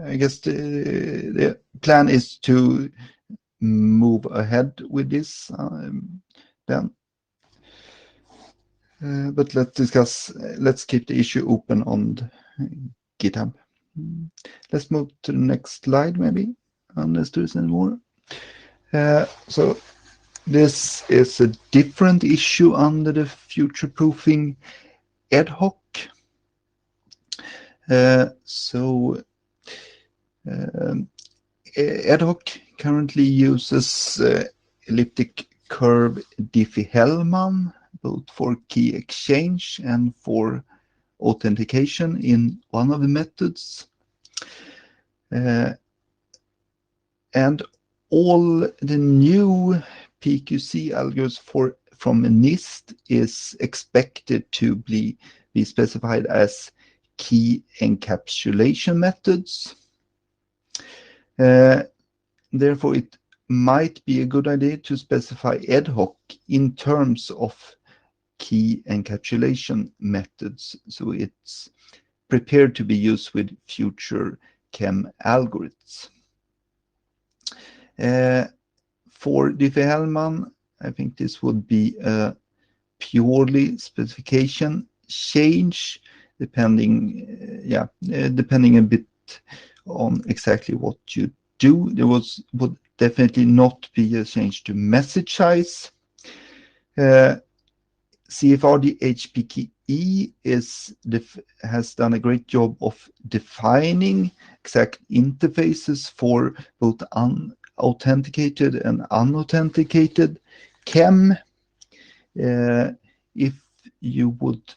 I guess the plan is to move ahead with this then. But let's keep the issue open on GitHub. Let's move to the next slide, maybe, unless there's any more. So this is a different issue under the future-proofing ad hoc. Ad hoc currently uses elliptic curve Diffie-Hellman, both for key exchange and for authentication in one of the methods. And all the new PQC algorithms from NIST is expected to be specified as key encapsulation methods. Therefore, it might be a good idea to specify ad hoc in terms of key encapsulation methods, so it's prepared to be used with future chem algorithms. For Diffie-Hellman, I think this would be a purely specification change, depending a bit on exactly what you do. There would definitely not be a change to message size. CFRD HPKE has done a great job of defining exact interfaces for both authenticated and unauthenticated chem. If you would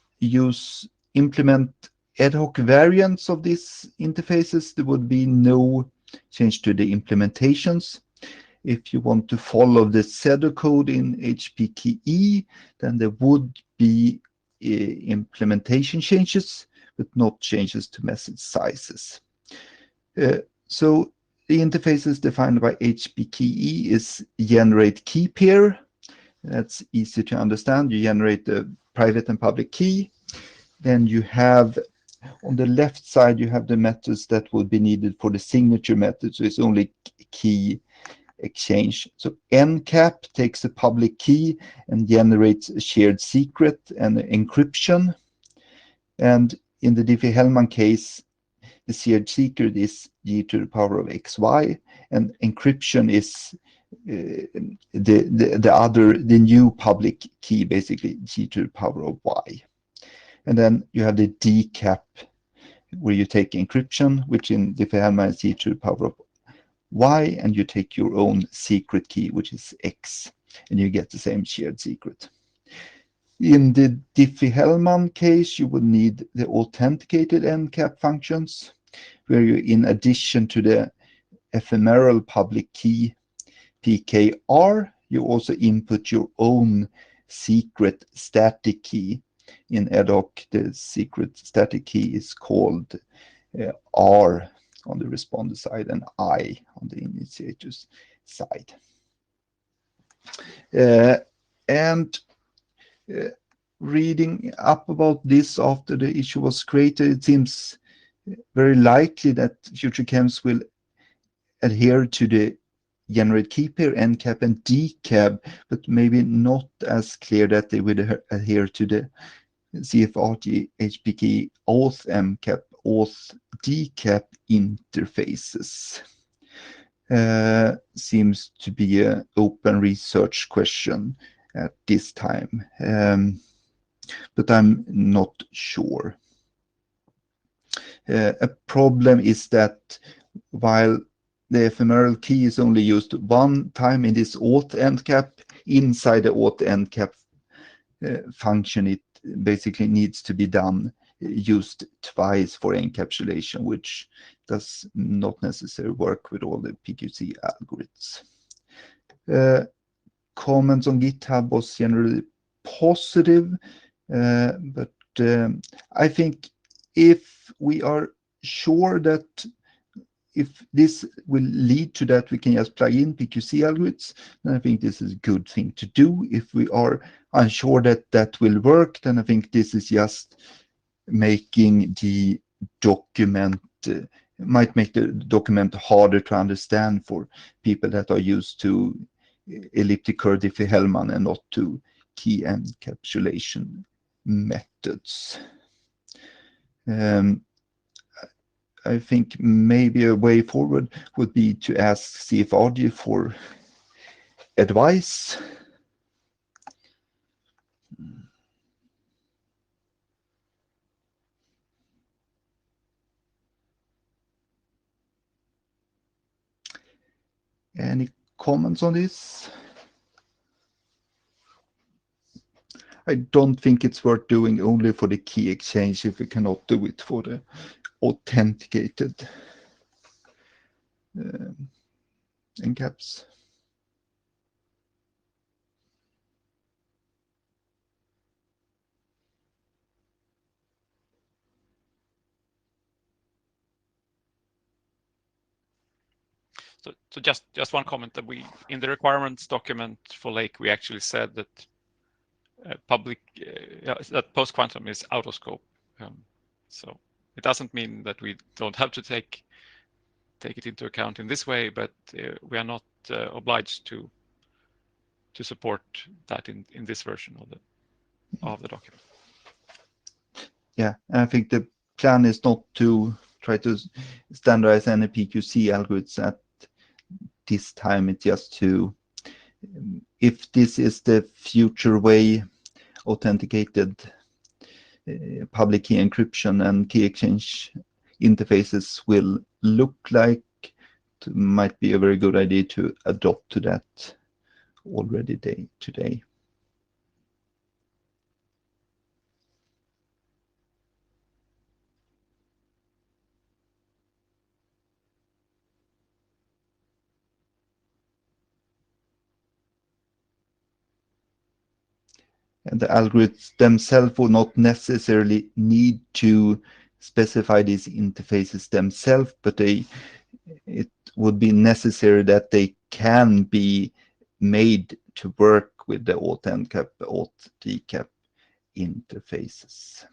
implement ad hoc variants of these interfaces, there would be no change to the implementations. If you want to follow the CEDO code in HPKE, then there would be implementation changes, but not changes to message sizes. So the interfaces defined by HPKE is generate key pair. That's easy to understand. You generate the private and public key. Then you have, on the left side, you have the methods that would be needed for the signature method. So it's only key exchange. So NCAP takes a public key and generates a shared secret and encryption. And in the Diffie-Hellman case, the shared secret is g to the power of xy, and encryption is the new public key, basically g to the power of y. And then you have the DCAP, where you take encryption, which in Diffie-Hellman is g to the power of y, and you take your own secret key, which is x, and you get the same shared secret. In the Diffie-Hellman case, you would need the authenticated NCAP functions, where you, in addition to the ephemeral public key PKR, you also input your own secret static key. In ad hoc, the secret static key is called R on the responder side and I on the initiator's side. reading up about this after the issue was created, it seems very likely that future chems will adhere to the generate key pair, NCAP, and DCAP, but maybe not as clear that they would adhere to the CFRG, HPK, auth MCAP, auth DCAP interfaces. Seems to be an open research question at this time, but I'm not sure. A problem is that while the ephemeral key is only used one time in this auth endcap, inside the auth endcap function, it basically needs to be used twice for encapsulation, which does not necessarily work with all the PQC algorithms. Comments on GitHub was generally positive, but I think if we are sure that if this will lead to that we can just plug in PQC algorithms, then I think this is a good thing to do. If we are unsure that that will work, then I think this is just making the document, might make the document harder to understand for people that are used to elliptic curve Diffie-Hellman and not to key encapsulation methods. I think maybe a way forward would be to ask CFRG for advice. Any comments on this? I don't think it's worth doing only for the key exchange if we cannot do it for the authenticated encaps. So just one comment that we in the requirements document for Lake we actually said that that post quantum is out of scope. So it doesn't mean that we don't have to take it into account in this way, but we are not obliged to support that in this version of the document. Yeah, I think the plan is not to try to standardize any PQC algorithms at this time. It's just to, if this is the future way authenticated public key encryption and key exchange interfaces will look like, it might be a very good idea to adopt to that already today. And the algorithms themselves will not necessarily need to specify these interfaces themselves, but it would be necessary that they can be made to work with the auth NCAP, auth DCAP interfaces.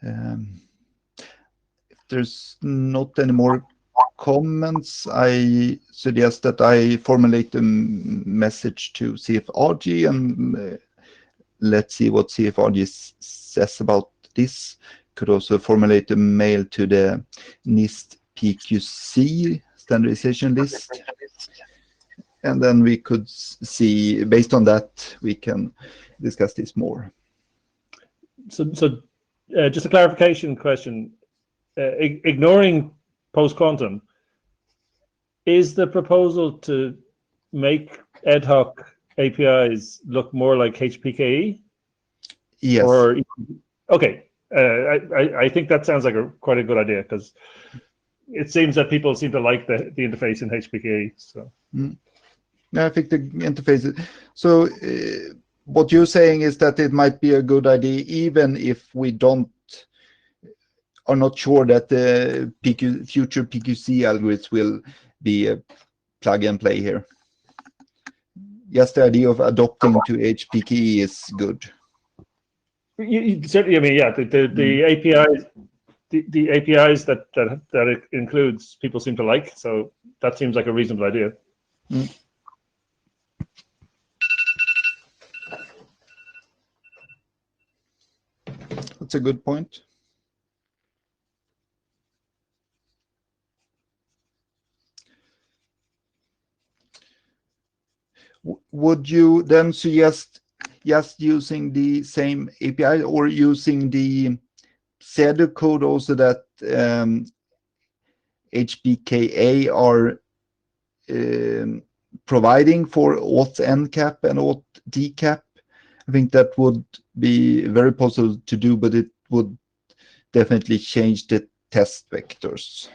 If there's not any more comments, I suggest that I formulate a message to CFRG and let's see what CFRG says about this. Could also formulate a mail to the NIST PQC standardization list. And then we could see, based on that, we can discuss this more. So just a clarification question. Ignoring post-quantum, is the proposal to make ad hoc APIs look more like HPKE? Yes. Or, okay, I think that sounds like quite a good idea, because it seems that people seem to like the interface in HPKE. So. I think the interface. So what you're saying is that it might be a good idea, even if we are not sure that the future PQC algorithms will be a plug and play here. just the idea of adopting to HPKE is good. Certainly, I mean, yeah, the APIs, the APIs that it includes, people seem to like. So that seems like a reasonable idea. That's a good point. Would you then suggest just using the same API or using the pseudocode also that HPKA are providing for auth NCAP and auth DCAP? I think that would be very possible to do, but it would definitely change the test vectors.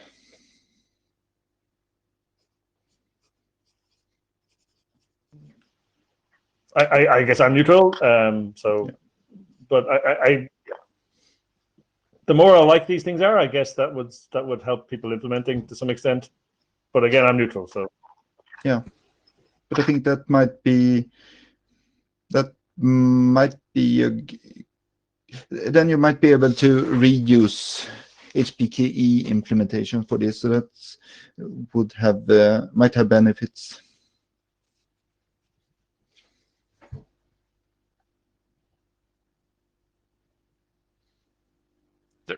I guess I'm neutral. But the more alike these things are, I guess that would help people implementing to some extent. But again, I'm neutral. So yeah, but I think that might be then you might be able to reuse HPKE implementation for this, so that would have might have benefits.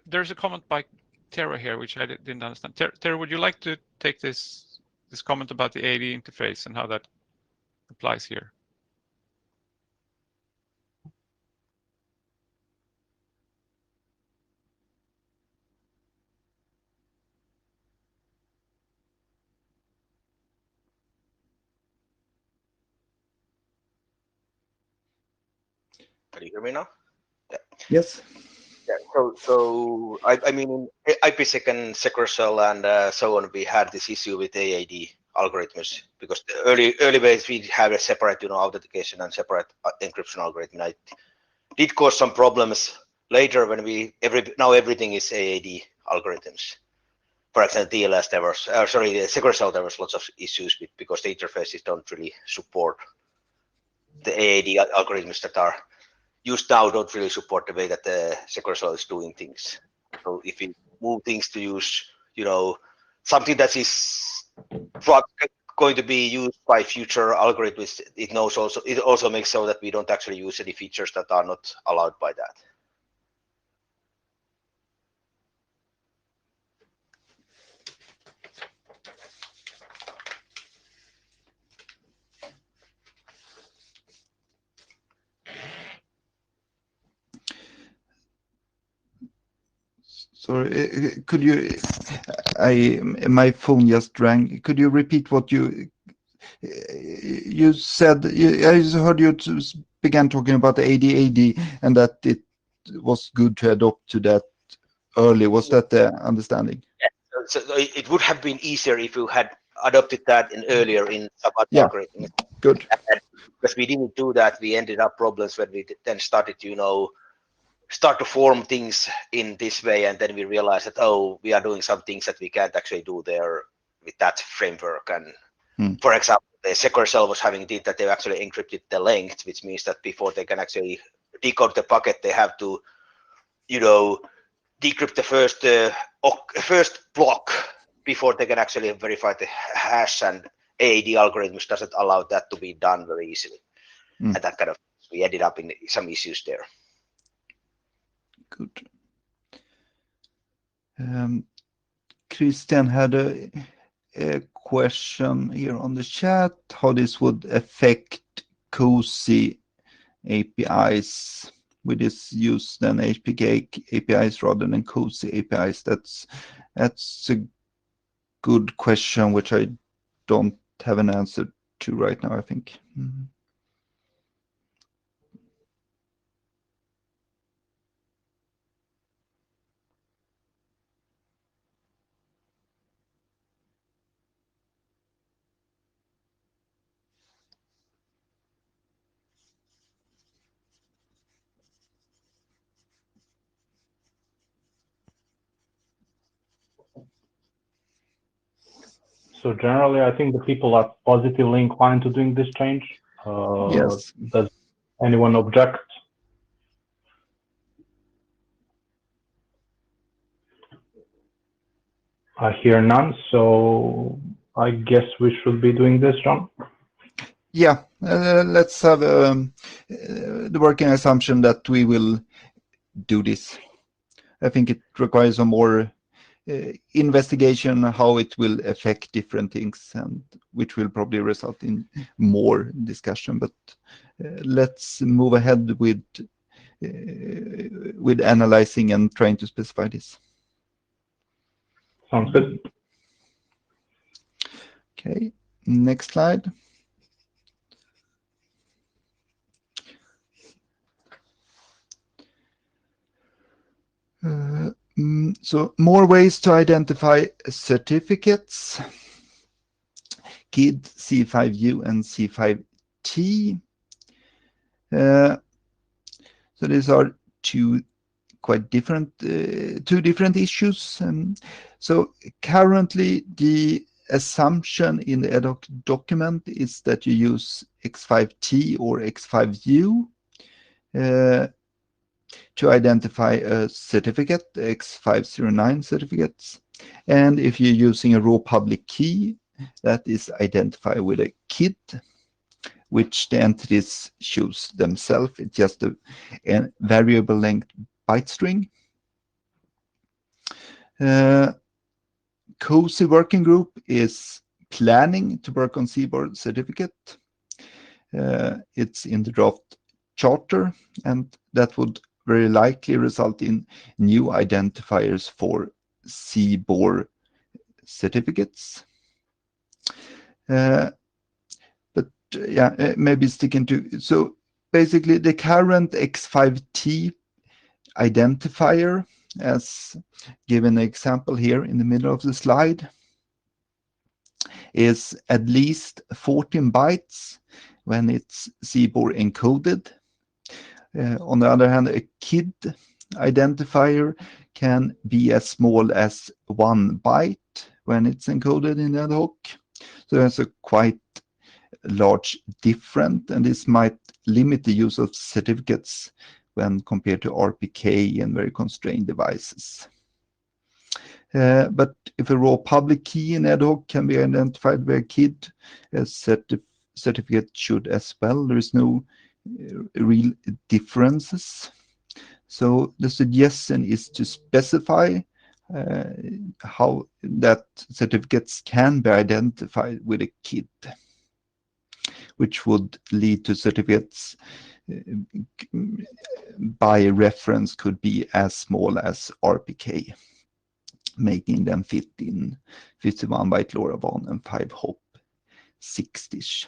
There's a comment by Tara here, which I didn't understand. Tara, would you like to take this comment about the AD interface and how that applies here? Can you hear me now? Yeah. Yes. Yeah. So I mean, in IPsec and Secure Cell and so on, we had this issue with AAD algorithms because the early ways we have a separate, authentication and separate encryption algorithm. It did cause some problems later when now everything is AAD algorithms. For example, TLS there was, the Secure Cell there was lots of issues with because the interfaces don't really support the AAD algorithms that are used now don't really support the way that the Secure Cell is doing things. So if we move things to use, something that is going to be used by future algorithms, it also makes so that we don't actually use any features that are not allowed by that. Sorry, could you? My phone just rang. Could you repeat what you said? I just heard you began talking about the AD and that it was good to adopt to that early. Was that the understanding? Yeah. So it would have been easier if you had adopted that earlier in some other algorithms. Good. And because we didn't do that, we ended up problems when we then started to start to form things in this way, and then we realized that we are doing some things that we can't actually do there with that framework. And for example, the Secure Cell was having it that they actually encrypted the length, which means that before they can actually decode the packet, they have to decrypt the first block before they can actually verify the hash, and AAD algorithms doesn't allow that to be done very easily. And that kind of, we ended up in some issues there. Good. Christian had a question here on the chat, how this would affect COSI APIs with this use then HPK APIs rather than COSI APIs. That's a good question, which I don't have an answer to right now, I think. So generally, I think the people are positively inclined to doing this change. Yes. Does anyone object? I hear none, so I guess we should be doing this, John. Yeah, let's have the working assumption that we will do this. I think it requires some more investigation how it will affect different things, and which will probably result in more discussion. But let's move ahead with analyzing and trying to specify this. Sounds good. Okay, next slide. So more ways to identify certificates: KID, C5U, and C5T. So these are two different issues. So currently the assumption in the ad hoc document is that you use X5T or X5U to identify a certificate, X509 certificates. And if you're using a raw public key, that is identified with a KID, which the entities choose themselves. It's just a variable length byte string. COSI working group is planning to work on CBOR certificate. It's in the draft charter, and that would very likely result in new identifiers for CBOR certificates. But yeah, maybe sticking to, so basically the current X5T identifier, as given an example here in the middle of the slide, is at least 14 bytes when it's CBOR encoded. On the other hand, a KID identifier can be as small as 1 byte when it's encoded in ad hoc. So there's a quite large difference, and this might limit the use of certificates when compared to RPK and very constrained devices. But if a raw public key in ad hoc can be identified by a KID, a certificate should as well. There is no real differences. So the suggestion is to specify how that certificates can be identified with a KID, which would lead to certificates by reference could be as small as RPK, making them fit in 51 byte LoRaWAN and 5 hop 6-ish.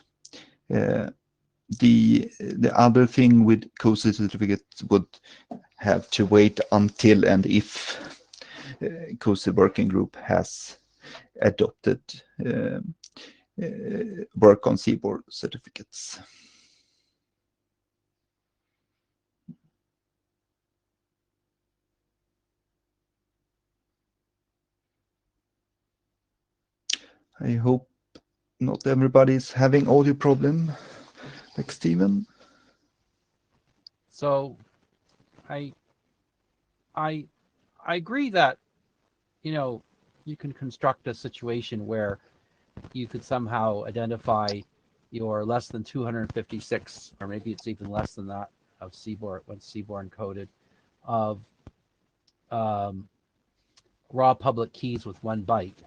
The other thing with COSI certificates would have to wait until and if COSI working group has adopted work on CBOR certificates. I hope not everybody is having audio problem like Steven. So I agree that, you can construct a situation where you could somehow identify your less than 256, or maybe it's even less than that, of CBOR, when CBOR encoded, of raw public keys with 1 byte.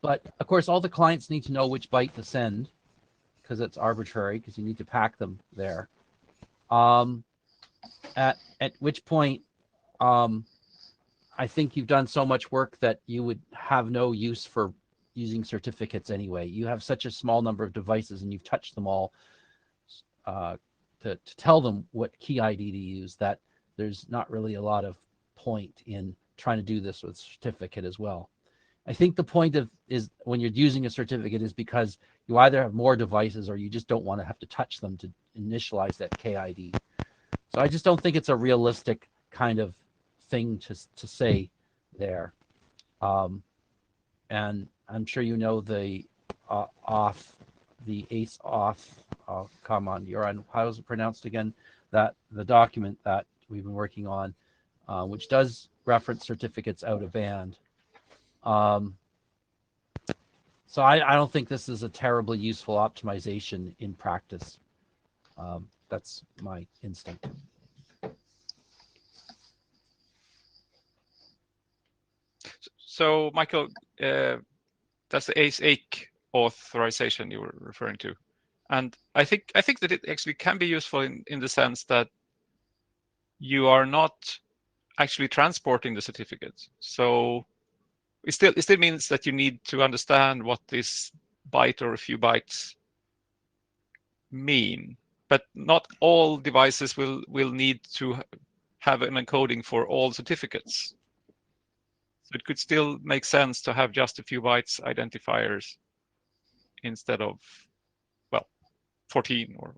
But of course, all the clients need to know which byte to send, because it's arbitrary, because you need to pack them there. At which point, I think you've done so much work that you would have no use for using certificates anyway. You have such a small number of devices, and you've touched them all to tell them what key ID to use, that there's not really a lot of point in trying to do this with certificate as well. I think the point is when you're using a certificate is because you either have more devices or you just don't want to have to touch them to initialize that KID. So I just don't think it's a realistic kind of thing to say there. And I'm sure you know the auth the ACE auth. Oh, come on, you're on. How is it pronounced again? That the document that we've been working on, which does reference certificates out of band. So I don't think this is a terribly useful optimization in practice. That's my instinct. So, Michael, that's the ACE authorization you were referring to, and I think that it actually can be useful in the sense that you are not actually transporting the certificate. So it still means that you need to understand what this byte or a few bytes mean, but not all devices will need to have an encoding for all certificates. So it could still make sense to have just a few bytes identifiers instead of, well, 14 or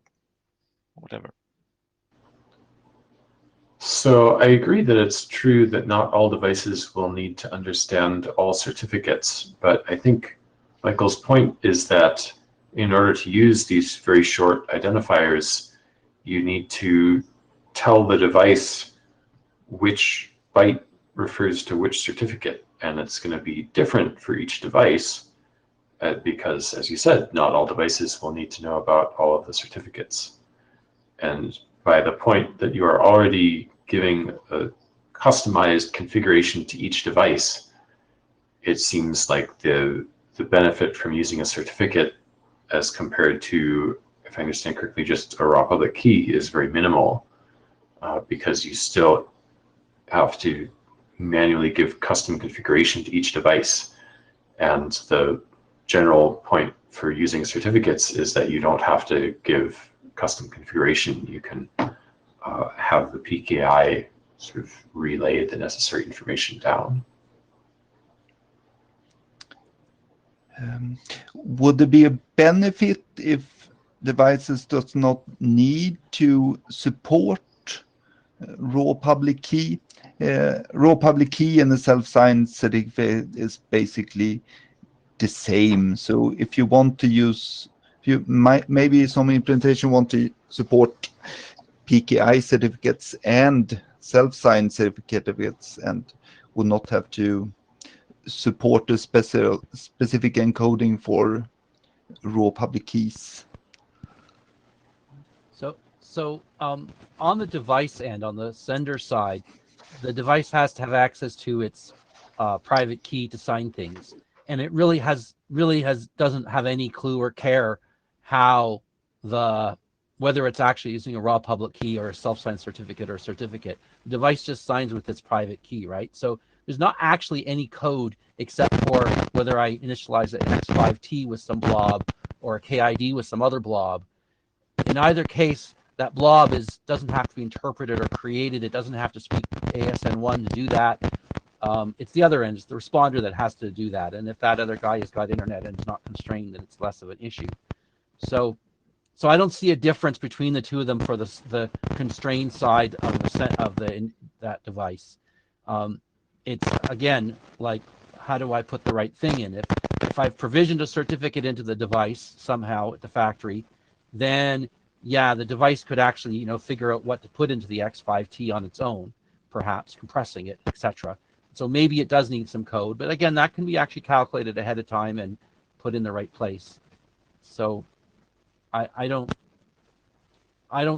whatever. So I agree that it's true that not all devices will need to understand all certificates, but I think Michael's point is that in order to use these very short identifiers, you need to tell the device which byte refers to which certificate, and it's going to be different for each device because, as you said, not all devices will need to know about all of the certificates. And by the point that you are already giving a customized configuration to each device, it seems like the benefit from using a certificate as compared to, if I understand correctly, just a raw public key is very minimal because you still have to manually give custom configuration to each device. And the general point for using certificates is that you don't have to give custom configuration. You can have the PKI sort of relay the necessary information down. Would there be a benefit if devices does not need to support raw public key? Raw public key and the self-signed certificate is basically the same. So if you want to use, maybe some implementation want to support PKI certificates and self-signed certificates and will not have to support a specific encoding for raw public keys. So on the device end, on the sender side, the device has to have access to its private key to sign things, and it really doesn't have any clue or care how whether it's actually using a raw public key or a self-signed certificate or certificate. The device just signs with its private key, right? So there's not actually any code except for whether I initialize an X5T with some blob or a KID with some other blob. In either case, that blob doesn't have to be interpreted or created. It doesn't have to speak ASN1 to do that. It's the other end, it's the responder that has to do that. And if that other guy has got internet and is not constrained, then it's less of an issue. So I don't see a difference between the two of them for the constrained side of that device. It's again like, how do I put the right thing in? If I've provisioned a certificate into the device somehow at the factory, then yeah, the device could actually figure out what to put into the X5T on its own, perhaps compressing it, etc. So maybe it does need some code, but again, that can be actually calculated ahead of time and put in the right place. So I don't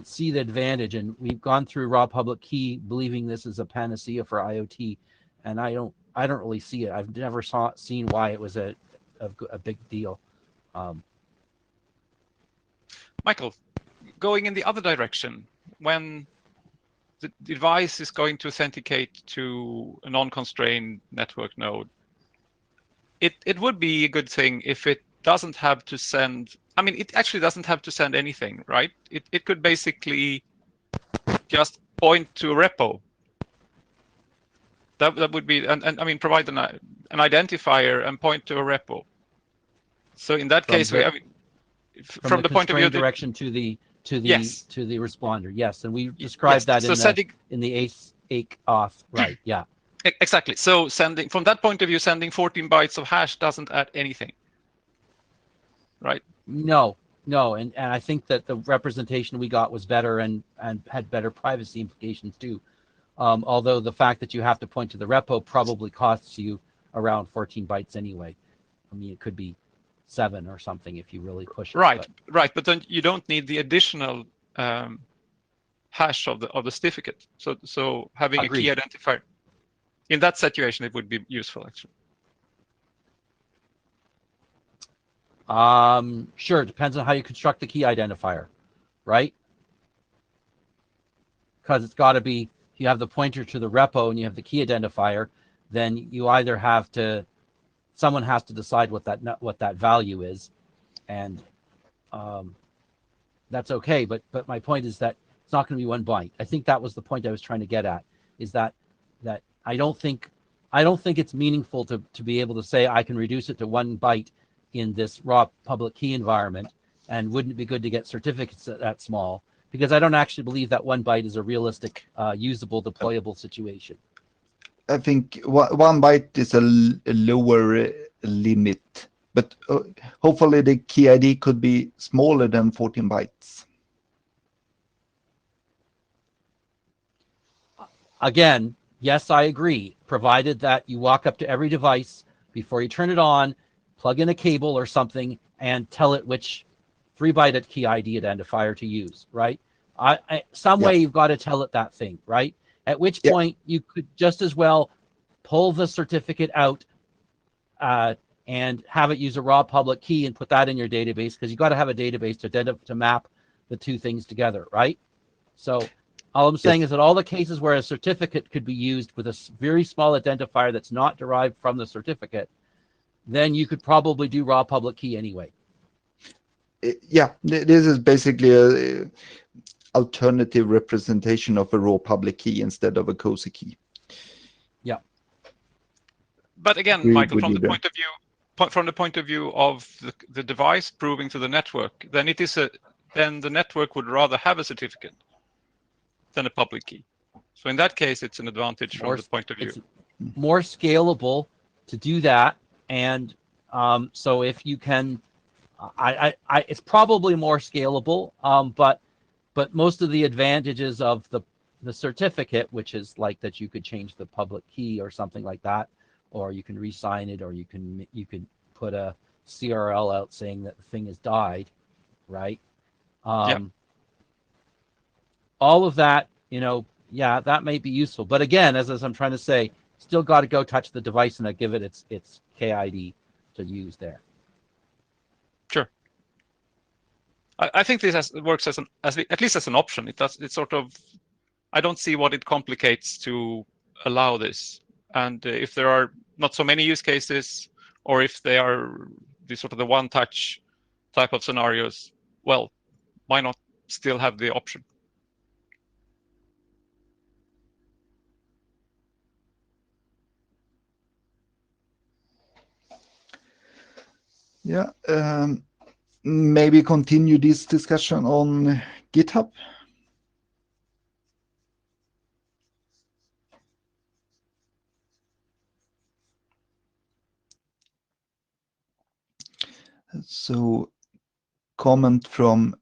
see the advantage, and we've gone through raw public key believing this is a panacea for IoT, and I don't really see it. I've never seen why it was a big deal. Michael, going in the other direction, when the device is going to authenticate to a non-constrained network node, it would be a good thing if it doesn't have to send, it actually doesn't have to send anything, right? It could basically just point to a repo. That would be, and provide an identifier and point to a repo. So in that case, from the point of view direction to the yes. to the responder, yes, and we described that in the ACE auth, right? Yeah, exactly. So from that point of view, sending 14 bytes of hash doesn't add anything, right? No, and I think that the representation we got was better and had better privacy implications too. Although the fact that you have to point to the repo probably costs you around 14 bytes anyway. I mean, it could be 7 or something if you really push it. Right, right. But then you don't need the additional hash of the certificate. So having Agreed. a key identifier in that situation, it would be useful actually. Sure, it depends on how you construct the key identifier, right? Because it's got to be, if you have the pointer to the repo and you have the key identifier, then you either have to, someone has to decide what that value is, and that's okay. But my point is that it's not going to be 1 byte. I think that was the point I was trying to get at, is that I don't think it's meaningful to be able to say I can reduce it to 1 byte in this raw public key environment, and wouldn't it be good to get certificates that small? Because I don't actually believe that 1 byte is a realistic, usable, deployable situation. I think 1 byte is a lower limit, but hopefully the key ID could be smaller than 14 bytes. Again, yes, I agree, provided that you walk up to every device before you turn it on, plug in a cable or something, and tell it which 3-byte key ID identifier to use, right? Some way you've got to tell it that thing, right? At which point you could just as well pull the certificate out and have it use a raw public key and put that in your database, because you got to have a database to map the two things together, right? So all I'm saying is that all the cases where a certificate could be used with a very small identifier that's not derived from the certificate, then you could probably do raw public key anyway. Yeah, this is basically a alternative representation of a raw public key instead of a COSI key. Yeah. But again, Michael, from the point of view of the device proving to the network, then then the network would rather have a certificate than a public key. So in that case, it's an advantage from the point of view. It's more scalable to do that, and so if you can, it's probably more scalable, but most of the advantages of the certificate, which is like that you could change the public key or something like that, or you can re-sign it, or you can put a CRL out saying that the thing has died, right? All of that, that may be useful. But again, as I'm trying to say, still got to go touch the device and give it its KID to use there. Sure. I think this works at least as an option. It's sort of, I don't see what it complicates to allow this. And if there are not so many use cases, or if they are the one-touch type of scenarios, well, why not still have the option? Yeah, maybe continue this discussion on GitHub. So, comment from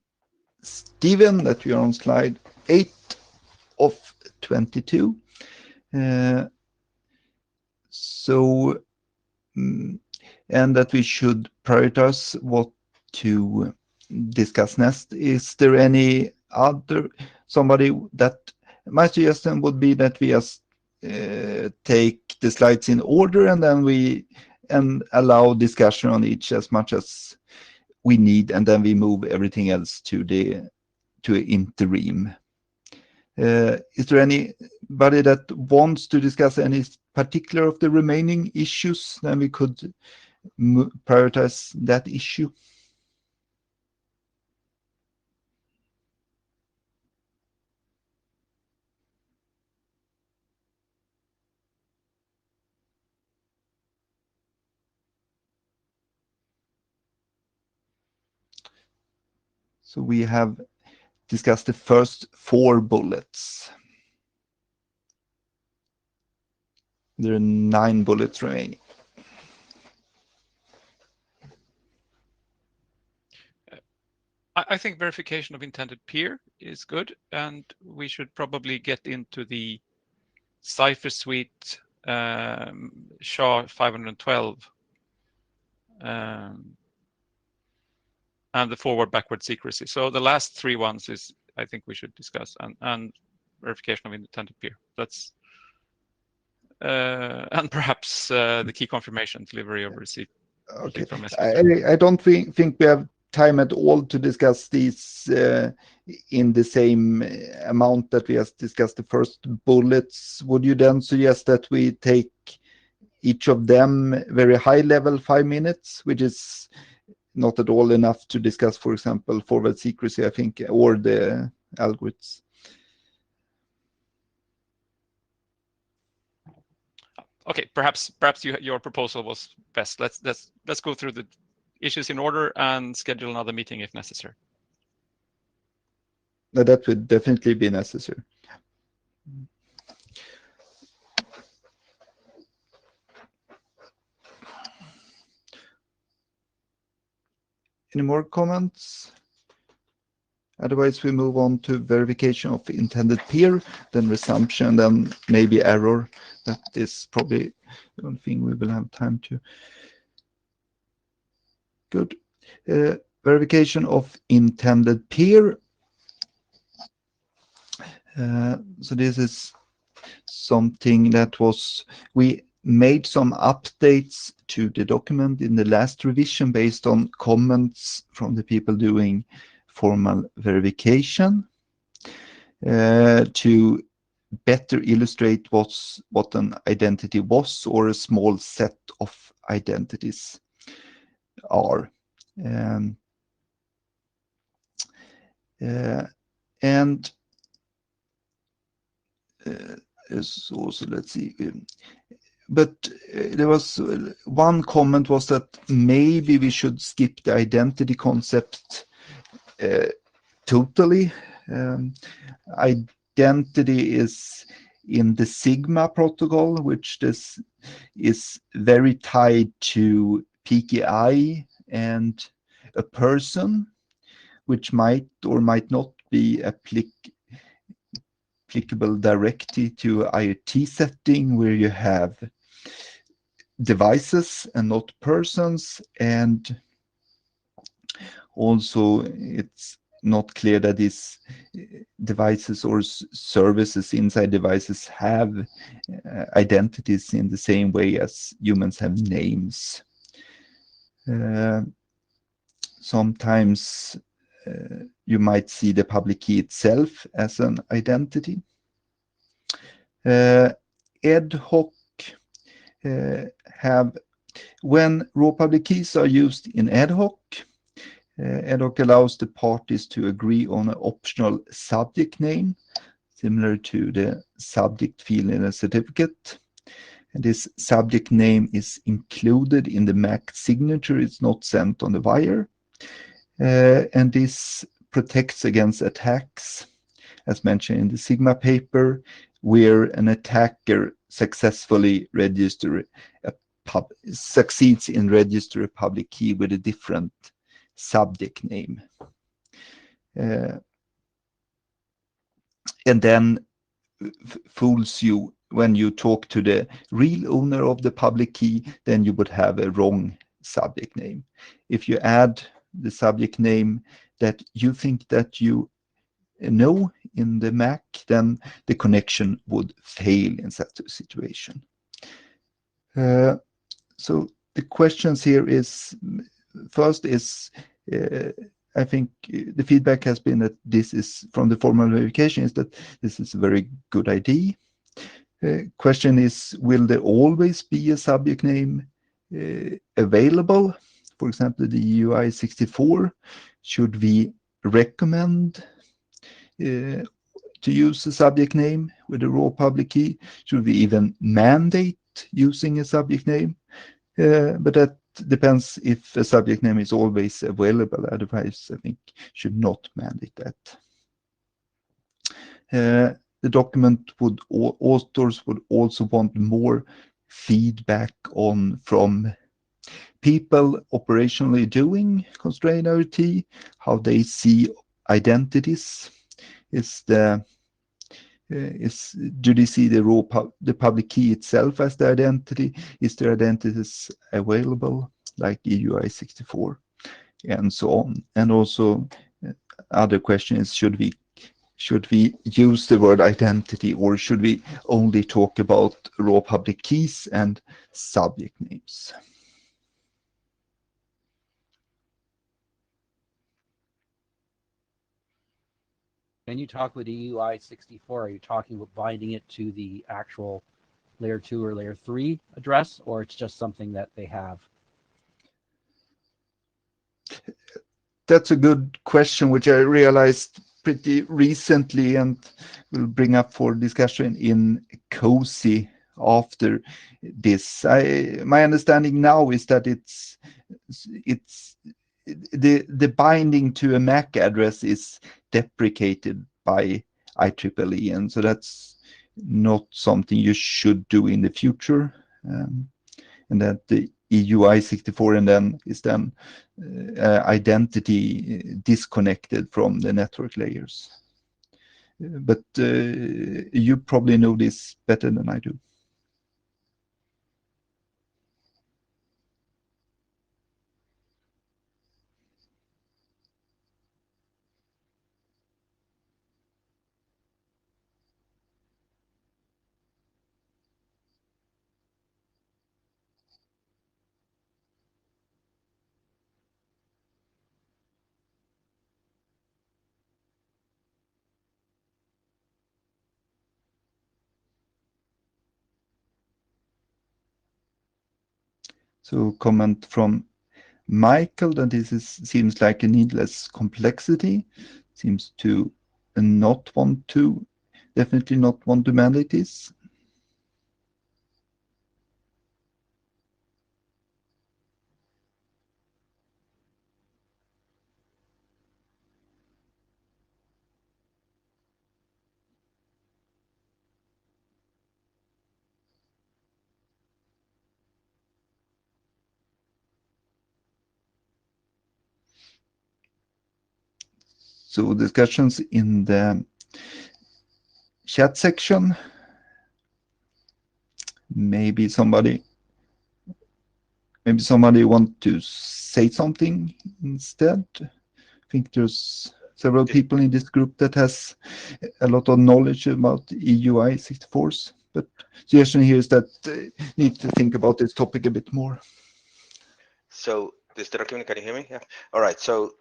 Steven that we are on slide 8 of 22. And that we should prioritize what to discuss next. Is there any other, my suggestion would be that we just take the slides in order, and then allow discussion on each as much as we need, and then we move everything else to interim. Is there anybody that wants to discuss any particular of the remaining issues? Then we could prioritize that issue. So we have discussed the first 4 bullets. There are 9 bullets remaining. I think verification of intended peer is good, and we should probably get into the Cipher Suite SHA 512 and the forward-backward secrecy. So the last three ones is I think we should discuss, and verification of intended peer. That's and perhaps the key confirmation delivery of receipt. Okay. From SQL. I don't think we have time at all to discuss these in the same amount that we have discussed the first bullets. Would you then suggest that we take each of them very high level, 5 minutes, which is not at all enough to discuss, for example, forward secrecy, I think, or the algorithms? Okay, perhaps your proposal was best. Let's go through the issues in order and schedule another meeting if necessary. No, that would definitely be necessary. Any more comments? Otherwise, we move on to verification of intended peer, then resumption, then maybe error. That is probably the only thing we will have time to. Good. Verification of intended peer. So this is something that we made some updates to the document in the last revision based on comments from the people doing formal verification to better illustrate what an identity was, or a small set of identities are. So let's see. But there was one comment was that maybe we should skip the identity concept totally. Identity is in the Sigma protocol, which this is very tied to PKI and a person, which might or might not be applicable directly to IoT setting where you have devices and not persons, and also it's not clear that these devices or services inside devices have identities in the same way as humans have names. Sometimes you might see the public key itself as an identity. Ad hoc when raw public keys are used in ad hoc allows the parties to agree on an optional subject name, similar to the subject field in a certificate. And this subject name is included in the MAC signature, it's not sent on the wire. And this protects against attacks, as mentioned in the Sigma paper, where an attacker successfully succeeds in register a public key with a different subject name. And then fools you when you talk to the real owner of the public key, then you would have a wrong subject name. If you add the subject name that you think that you know in the MAC, then the connection would fail in such a situation. So the questions here is, first is, I think the feedback has been that this is, from the formal verification, is that this is a very good idea. Question is, will there always be a subject name available? For example, the UI 64, should we recommend to use a subject name with a raw public key? Should we even mandate using a subject name? But that depends if a subject name is always available. Otherwise, I think should not mandate that. The document authors would also want more feedback from people operationally doing constrained IoT, how they see identities. Do they see the public key itself as the identity? Is there identities available like EUI64 and so on? And also other question is, should we use the word identity, or should we only talk about raw public keys and subject names? When you talk with EUI64, are you talking about binding it to the actual layer 2 or layer 3 address, or it's just something that they have? That's a good question, which I realized pretty recently and will bring up for discussion in COSI after this. My understanding now is that it's the binding to a MAC address is deprecated by IEEE, and so that's not something you should do in the future. And that the EUI64 and then is then identity disconnected from the network layers. But you probably know this better than I do. So comment from Michael that seems like a needless complexity, seems to definitely not want to mandate this. So discussions in the chat section. Maybe somebody want to say something instead. I think there's several people in this group that has a lot of knowledge about EUI 64s, but suggestion here is that need to think about this topic a bit more. So this document, can you hear me? Yeah. All right. So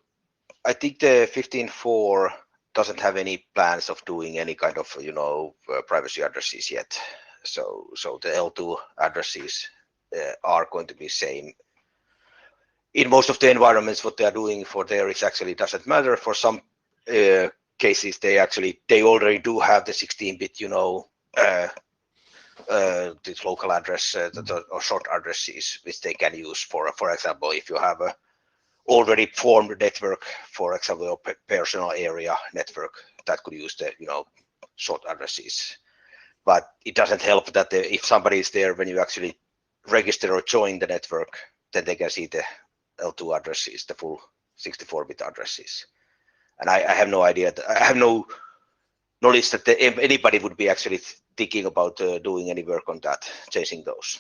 I think the 15.4 doesn't have any plans of doing any kind of, privacy addresses yet. So the L2 addresses are going to be same. In most of the environments, what they are doing for there is actually doesn't matter. For some cases, they already do have the 16-bit, this local address or short addresses, which they can use for example, if you have a already formed network, for example, a personal area network that could use the short addresses. But it doesn't help that if somebody is there when you actually register or join the network, then they can see the L2 addresses, the full 64-bit addresses. And I have no idea. I have no knowledge that anybody would be actually thinking about doing any work on that, changing those.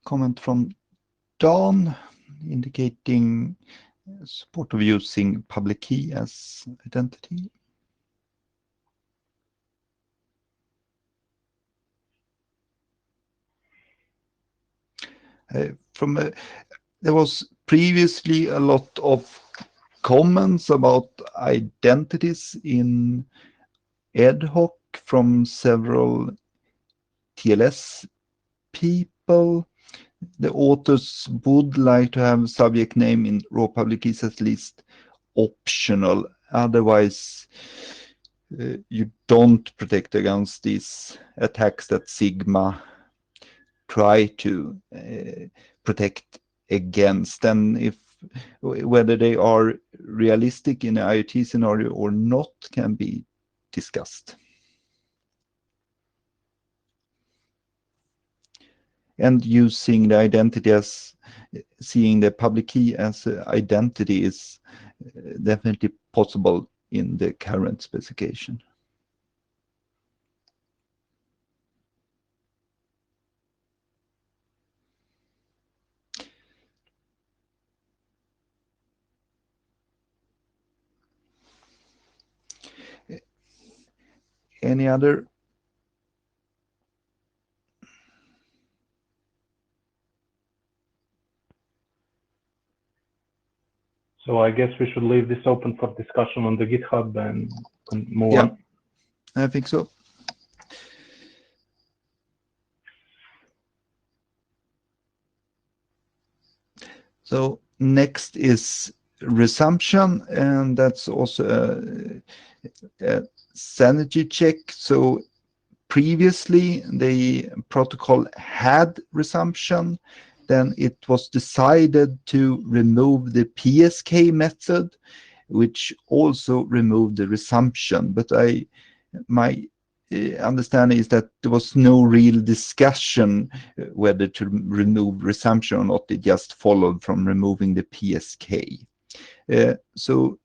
Comment from Don indicating support of using public key as identity. There was previously a lot of comments about identities in ad hoc from several TLS people. The authors would like to have subject name in raw public keys at least optional. Otherwise, you don't protect against these attacks that Sigma try to protect against. And if whether they are realistic in an IoT scenario or not can be discussed. And using the identity as seeing the public key as an identity is definitely possible in the current specification. Any other? So I guess we should leave this open for discussion on the GitHub and move on. I think so. So next is resumption, and that's also a sanity check. So previously the protocol had resumption, then it was decided to remove the PSK method, which also removed the resumption. But my understanding is that there was no real discussion whether to remove resumption or not. It just followed from removing the PSK. So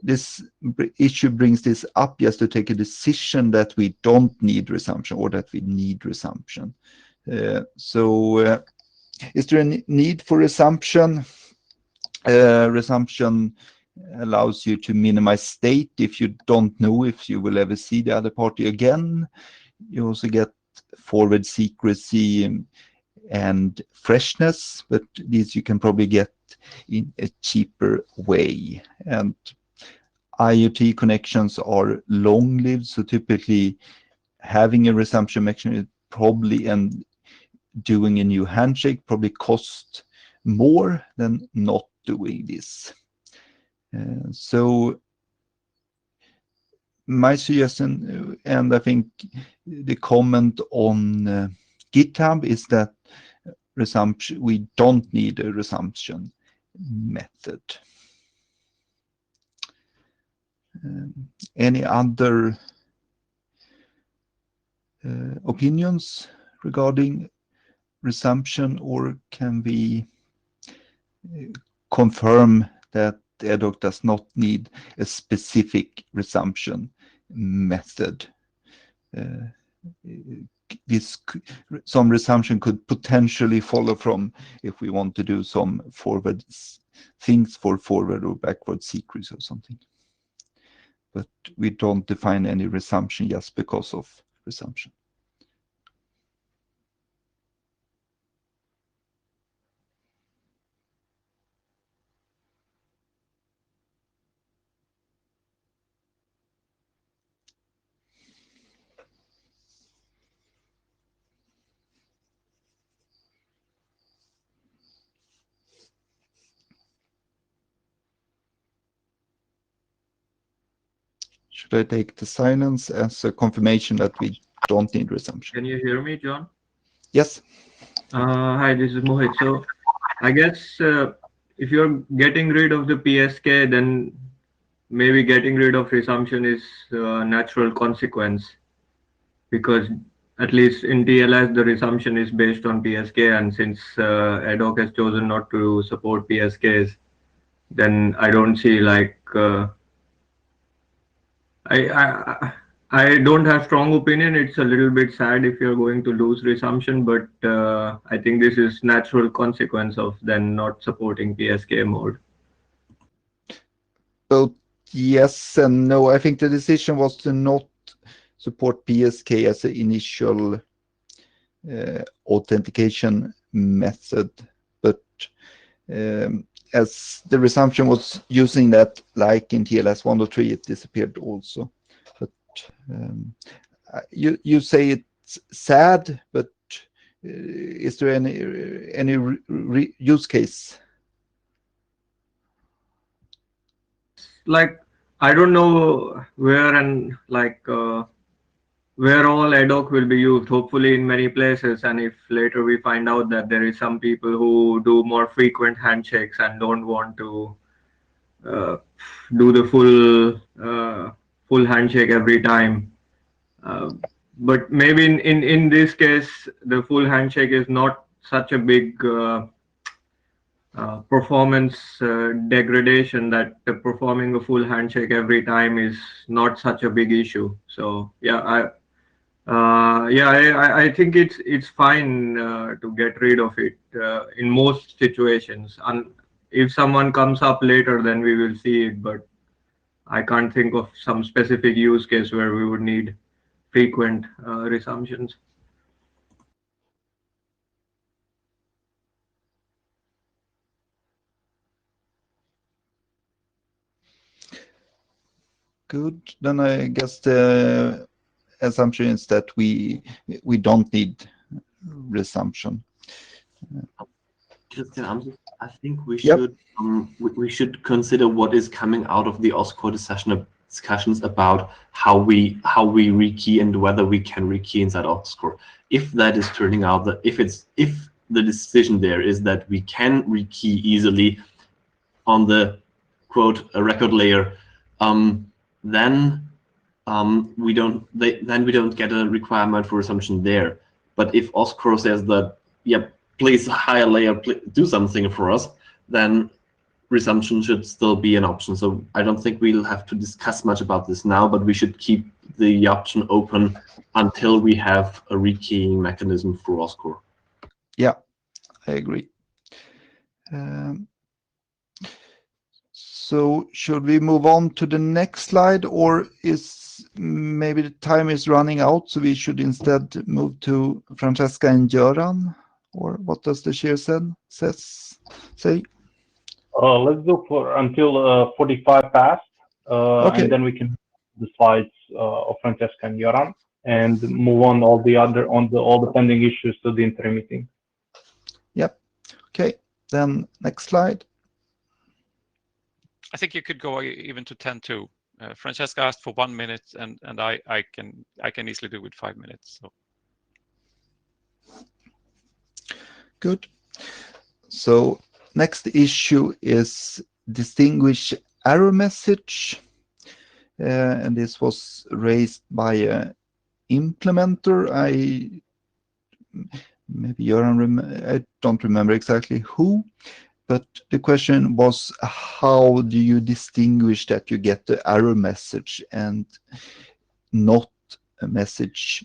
this issue brings this up just to take a decision that we don't need resumption or that we need resumption. Is there a need for resumption? Resumption allows you to minimize state if you don't know if you will ever see the other party again. You also get forward secrecy and freshness, but these you can probably get in a cheaper way. And IoT connections are long-lived, so typically having a resumption mechanism probably and doing a new handshake probably costs more than not doing this. So my suggestion, and I think the comment on GitHub is that resumption, we don't need a resumption method. Any other opinions regarding resumption, or can we confirm that ad hoc does not need a specific resumption method? Some resumption could potentially follow from if we want to do some forward things for forward or backward secrets or something. But we don't define any resumption just because of resumption. Should I take the silence as a confirmation that we don't need resumption? Can you hear me, John? Yes. Hi, this is Mohit. So I guess if you're getting rid of the PSK, then maybe getting rid of resumption is a natural consequence, because at least in TLS, the resumption is based on PSK, and since ad hoc has chosen not to support PSKs, then I don't see like I don't have strong opinion. It's a little bit sad if you're going to lose resumption, but I think this is natural consequence of then not supporting PSK mode. So yes and no. I think the decision was to not support PSK as an initial authentication method, but as the resumption was using that, like in TLS 1.3, it disappeared also. But you say it's sad, but is there any use case? Like, I don't know where and like where all ad hoc will be used, hopefully in many places. And if later we find out that there is some people who do more frequent handshakes and don't want to do the full handshake every time. But maybe in this case, the full handshake is not such a big performance degradation that performing a full handshake every time is not such a big issue. So yeah, I think it's fine to get rid of it in most situations. And if someone comes up later, then we will see it. But I can't think of some specific use case where we would need frequent resumptions. Good. Then I guess the assumption is that we don't need resumption. Christian, I think we should we should consider what is coming out of the OSCORE discussions about how we rekey and whether we can rekey inside OSCORE. If that is turning out that if the decision there is that we can rekey easily on the quote record layer, then we don't get a requirement for resumption there. But if OSCORE says that, yep, please higher layer, do something for us, then resumption should still be an option. So I don't think we'll have to discuss much about this now, but we should keep the option open until we have a rekeying mechanism for OSCORE. Yeah, I agree. So should we move on to the next slide, or is maybe the time is running out, so we should instead move to Francesca and Göran? Or what does the chair say? Let's go for until 45 past, Okay. and then we can the slides of Francesca and Göran and move on all the pending issues to the interim meeting. Yep. Okay. Then next slide. I think you could go even to 10-2. Francesca asked for 1 minute, and I can easily do with 5 minutes. So. Good. So next issue is distinguish error message, and this was raised by an implementer. Maybe Göran, I don't remember exactly who. But the question was, how do you distinguish that you get the error message and not a message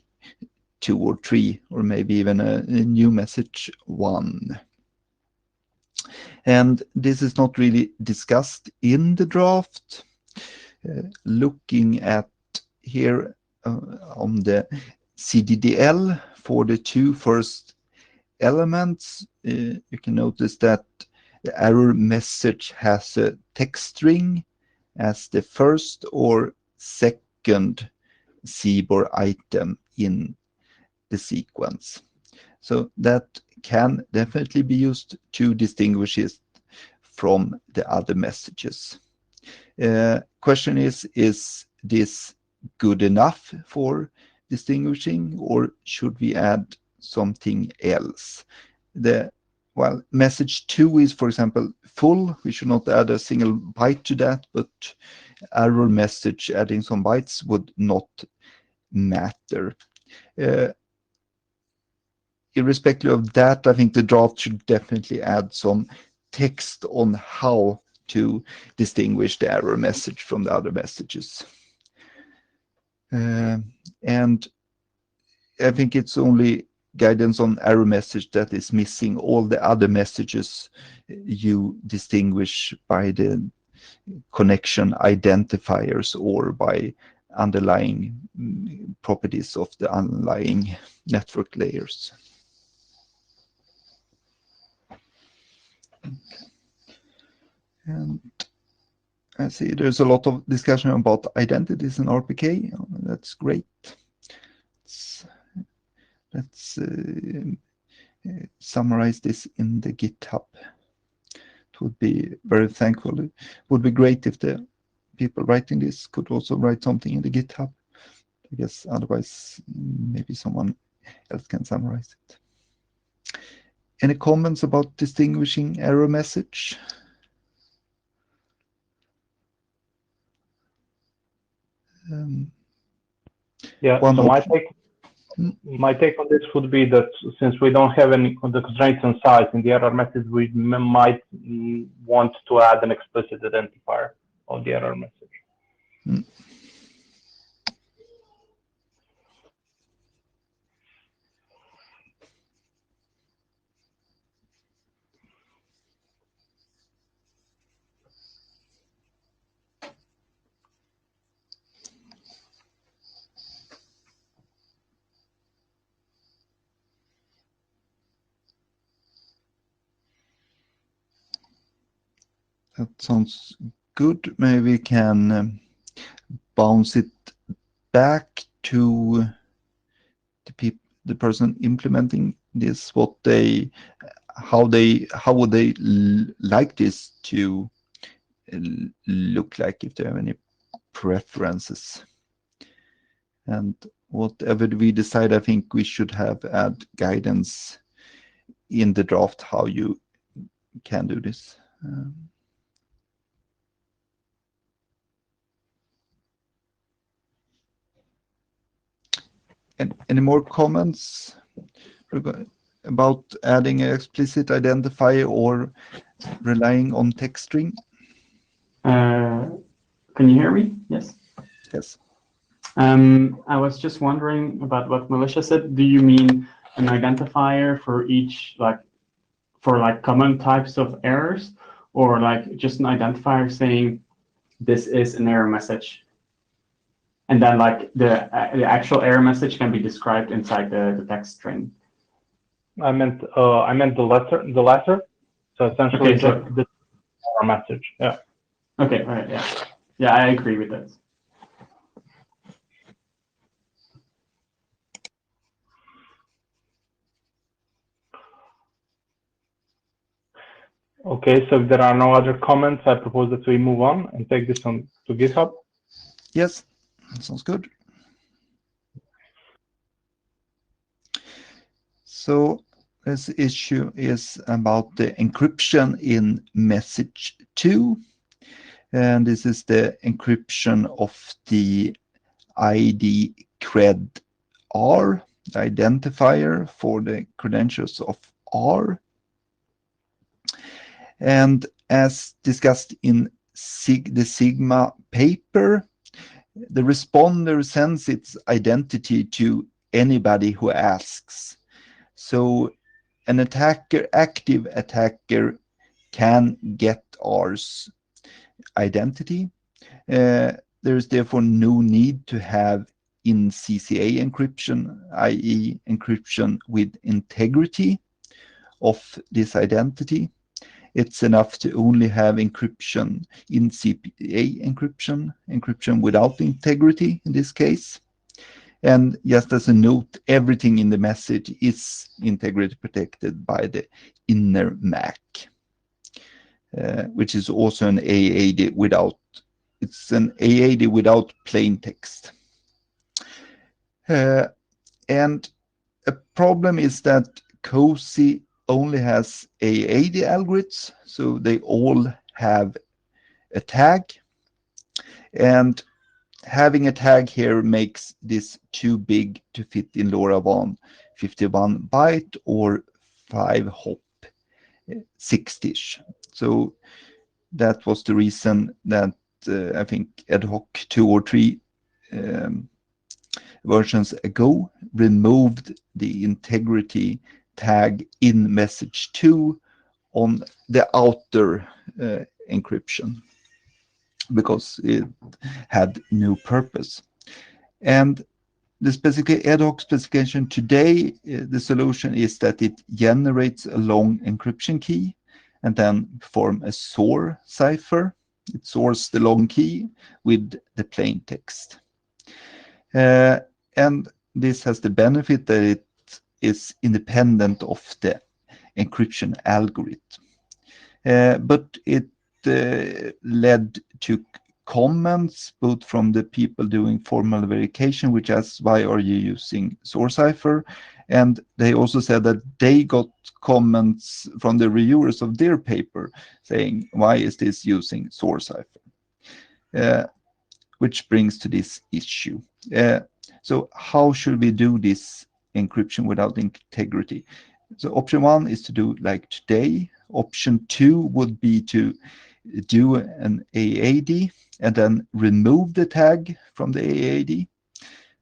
2 or 3, or maybe even a new message 1? And this is not really discussed in the draft. Looking at here on the CDDL for the 2 first elements, you can notice that the error message has a text string as the first or second CBOR item in the sequence. So that can definitely be used to distinguish it from the other messages. Question is this good enough for distinguishing, or should we add something else? Well, message 2 is, for example, full. We should not add a single byte to that, but error message adding some bytes would not matter. Irrespective of that, I think the draft should definitely add some text on how to distinguish the error message from the other messages. And I think it's only guidance on error message that is missing. All the other messages you distinguish by the connection identifiers or by underlying properties of the underlying network layers. And I see there's a lot of discussion about identities in RPK. That's great. Let's summarize this in the GitHub. It would be very thankful. It would be great if the people writing this could also write something in the GitHub. I guess otherwise maybe someone else can summarize it. Any comments about distinguishing error message? Yeah, One so option. my take on this would be that since we don't have any of the constraints on size in the error message, we might want to add an explicit identifier of the error message. That sounds good. Maybe we can bounce it back to the person implementing this, how would they like this to look like, if they have any preferences. And whatever we decide, I think we should add guidance in the draft how you can do this. Any more comments about adding an explicit identifier or relying on text string? Can you hear me? Yes. Yes. I was just wondering about what Melissa said. Do you mean an identifier for each, for common types of errors, or just an identifier saying this is an error message? And then the actual error message can be described inside the text string. I meant the latter. So essentially, Okay, so just the error message. Yeah. Okay. All right. Yeah. Yeah, I agree with that. Okay. So if there are no other comments, I propose that we move on and take this on to GitHub. Yes, that sounds good. So this issue is about the encryption in message 2. And this is the encryption of the ID cred R, the identifier for the credentials of R. And as discussed in the Sigma paper, the responder sends its identity to anybody who asks. So an active attacker can get R's identity. There is therefore no need to have in CCA encryption, i.e. encryption with integrity of this identity. It's enough to only have encryption in CPA encryption without integrity in this case. And just as a note, everything in the message is integrity protected by the inner MAC, which is also an AAD without, it's an AAD without plain text. And a problem is that COSI only has AAD algorithms, so they all have a tag. And having a tag here makes this too big to fit in LoRaWAN 51 byte or 5 hop 60ish. So that was the reason that I think ad hoc 2 or 3 versions ago removed the integrity tag in message 2 on the outer encryption because it had no purpose. And the ad hoc specification today, the solution is that it generates a long encryption key and then perform a SOR cipher. It soars the long key with the plain text. And this has the benefit that it is independent of the encryption algorithm. But it led to comments both from the people doing formal verification, which asks, why are you using SOR cipher? And they also said that they got comments from the reviewers of their paper saying, why is this using SOR cipher? Which brings to this issue. So how should we do this encryption without integrity? So option 1 is to do like today. Option 2 would be to do an AAD and then remove the tag from the AAD.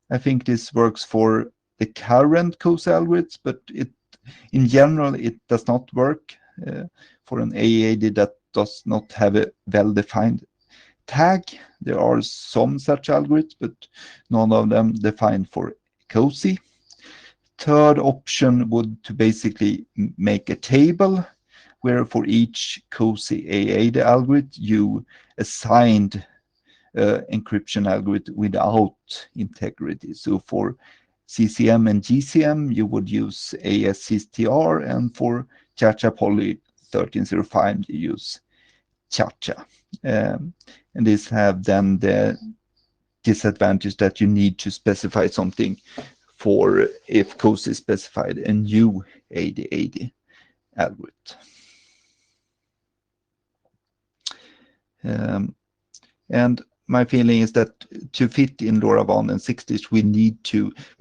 I think this works for the current COSE algorithms, but in general, it does not work for an AAD that does not have a well-defined tag. There are some such algorithms, but none of them defined for COSE. Third option would to basically make a table where for each COSE AAD algorithm you assigned encryption algorithm without integrity. So for CCM and GCM, you would use ASCTR, and for ChaCha Poly 1305, you use ChaCha. And these have then the disadvantage that you need to specify something for if COSE is specified a new AD80 algorithm. And my feeling is that to fit in LoRaWAN and 6 we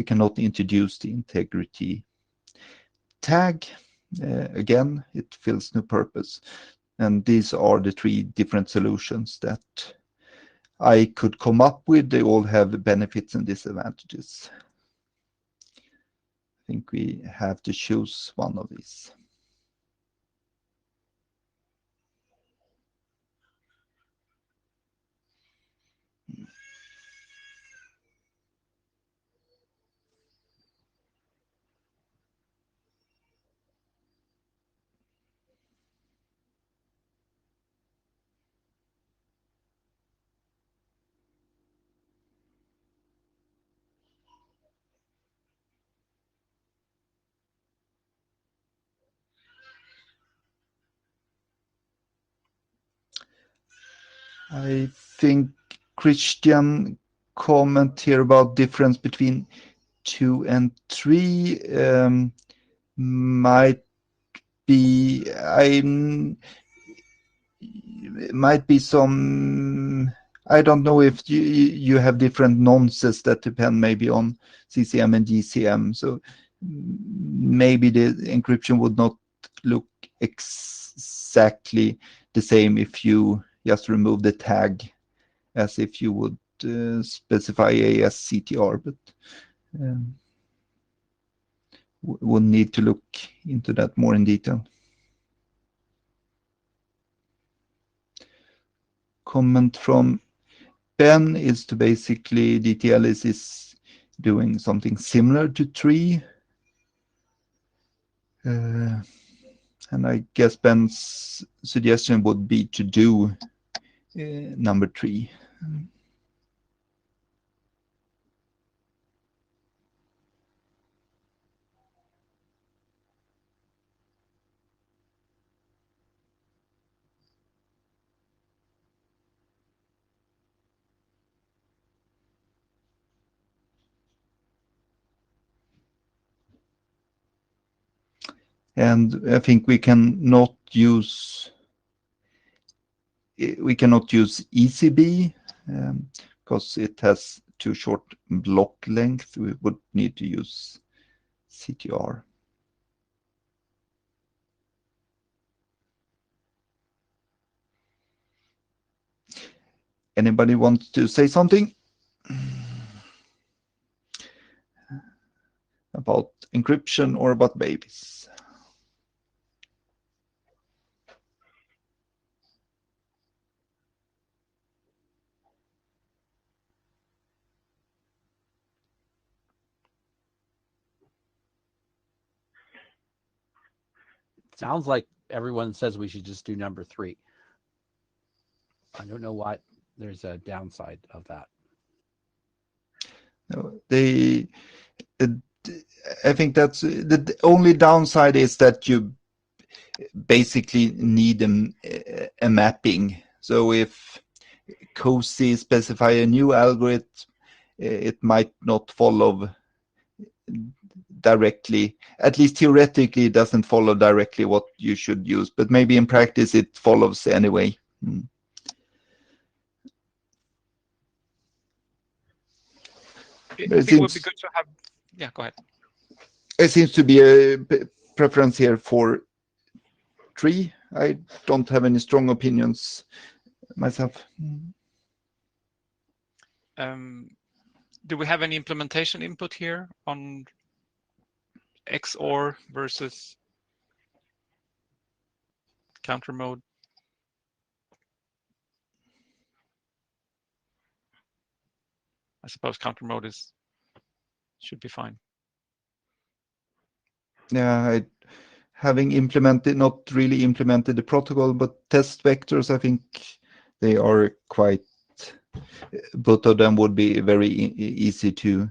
cannot introduce the integrity tag. Again, it fills no purpose. And these are the 3 different solutions that I could come up with. They all have benefits and disadvantages. I think we have to choose one of these. I think Christian comment here about difference between 2 and 3 might be some. I don't know if you have different nonces that depend maybe on CCM and GCM. So maybe the encryption would not look exactly the same if you just remove the tag as if you would specify ASCTR, but we'll need to look into that more in detail. Comment from Ben is to basically DTL is doing something similar to 3. And I guess Ben's suggestion would be to do number 3. And I think we cannot use ECB because it has too short block length. We would need to use CTR. Anybody want to say something about encryption or about babies? Sounds like everyone says we should just do number 3. I don't know why there's a downside of that. No, I think that's the only downside is that you basically need a mapping. So if COSI specify a new algorithm, it might not follow directly, at least theoretically it doesn't follow directly what you should use, but maybe in practice it follows anyway. I think it would be good to have. Yeah, go ahead. It seems to be a preference here for 3. I don't have any strong opinions myself. Do we have any implementation input here on XOR versus counter mode? I suppose counter mode should be fine. Yeah, having not really implemented the protocol, but test vectors, I think they are quite, both of them would be very easy to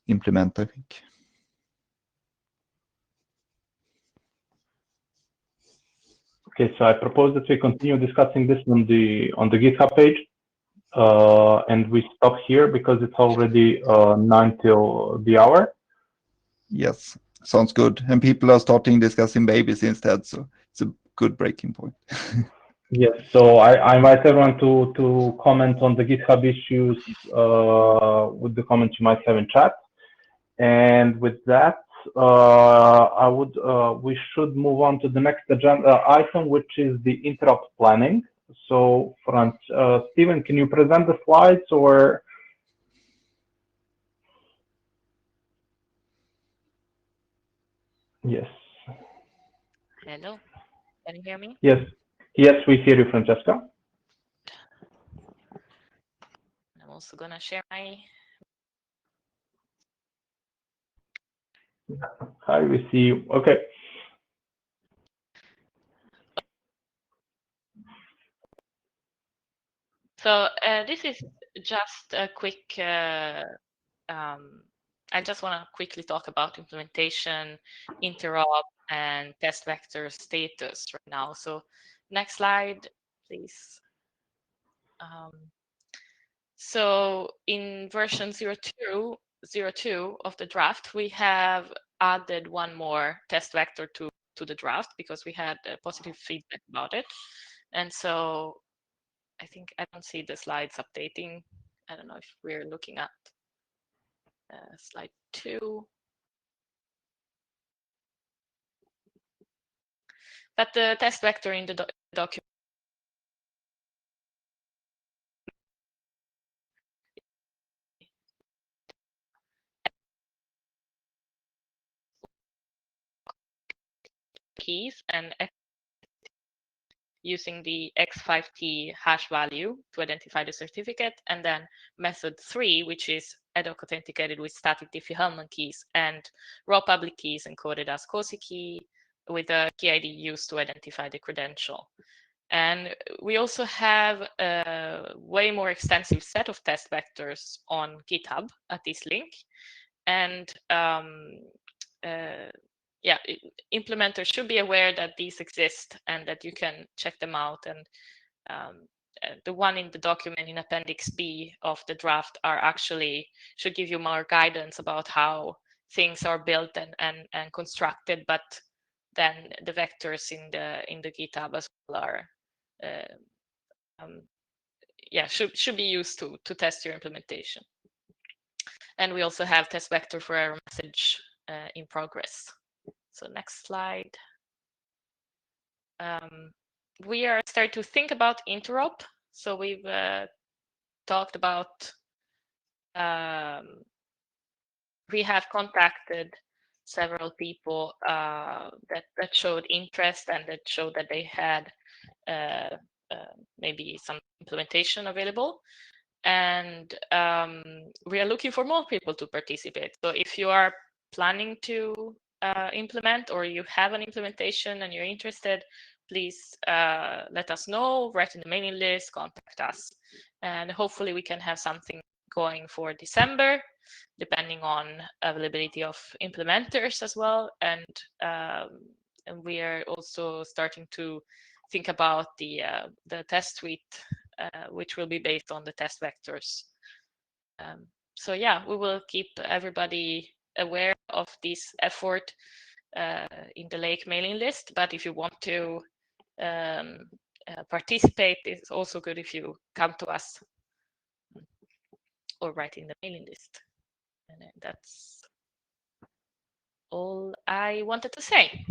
implement, I think. Okay, so I propose that we continue discussing this on the GitHub page, and we stop here because it's already 9 till the hour. Yes, sounds good. And people are starting discussing babies instead, so it's a good breaking point. Yes, so I invite everyone to comment on the GitHub issues with the comments you might have in chat. And with that, we should move on to the next agenda item, which is the interrupt planning. So, Steven, can you present the slides or? Yes. Hello, can you hear me? Yes, we hear you, Francesca. I'm also gonna share my. Hi, we see you. Okay. So this is just a quick. I just want to quickly talk about implementation, interop, and test vector status right now. So next slide, please. So in version 0.2 of the draft, we have added one more test vector to the draft because we had positive feedback about it. And so I think I don't see the slides updating. I don't know if we're looking at slide 2. But the test vector in the document keys and using the x5t hash value to identify the certificate, and then method 3, which is ad hoc authenticated with static Diffie-Hellman keys and raw public keys encoded as COSI key with a key ID used to identify the credential. And we also have a way more extensive set of test vectors on GitHub at this link. And yeah, implementers should be aware that these exist and that you can check them out. And the one in the document in Appendix B of the draft should give you more guidance about how things are built and constructed. But then the vectors in the GitHub as well are yeah, should be used to test your implementation. And we also have test vector for error message in progress. So next slide. We are starting to think about interop. So we've talked about, we have contacted several people that showed interest and that showed that they had maybe some implementation available. And we are looking for more people to participate. So if you are planning to implement, or you have an implementation and you're interested, please let us know, write in the mailing list, contact us, and hopefully we can have something going for December, depending on availability of implementers as well. And we are also starting to think about the test suite, which will be based on the test vectors. So yeah, we will keep everybody aware of this effort in the Lake mailing list. But if you want to participate, it's also good if you come to us or write in the mailing list. And that's all I wanted to say.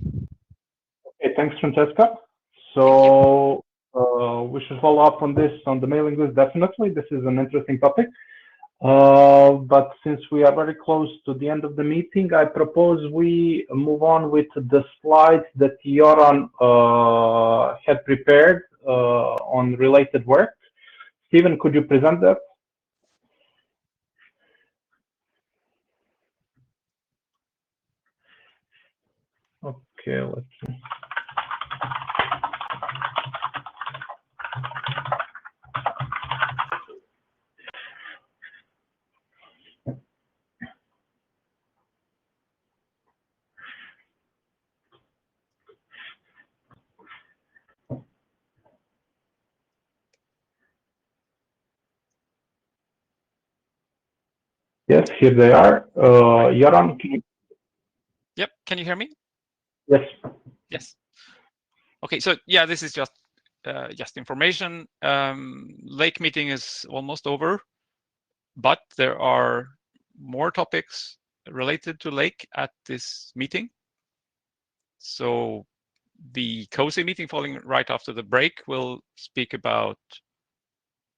Okay, thanks, Francesca. So we should follow up on this on the mailing list. Definitely, this is an interesting topic. But since we are very close to the end of the meeting, I propose we move on with the slides that Joran had prepared on related work. Stephen, could you present that? Okay, let's see. Yes, here they are. Joran, can you... Yep, can you hear me? Yes. Yes. Okay, so yeah, this is just information. Lake meeting is almost over, but there are more topics related to Lake at this meeting. So the COSI meeting following right after the break will speak about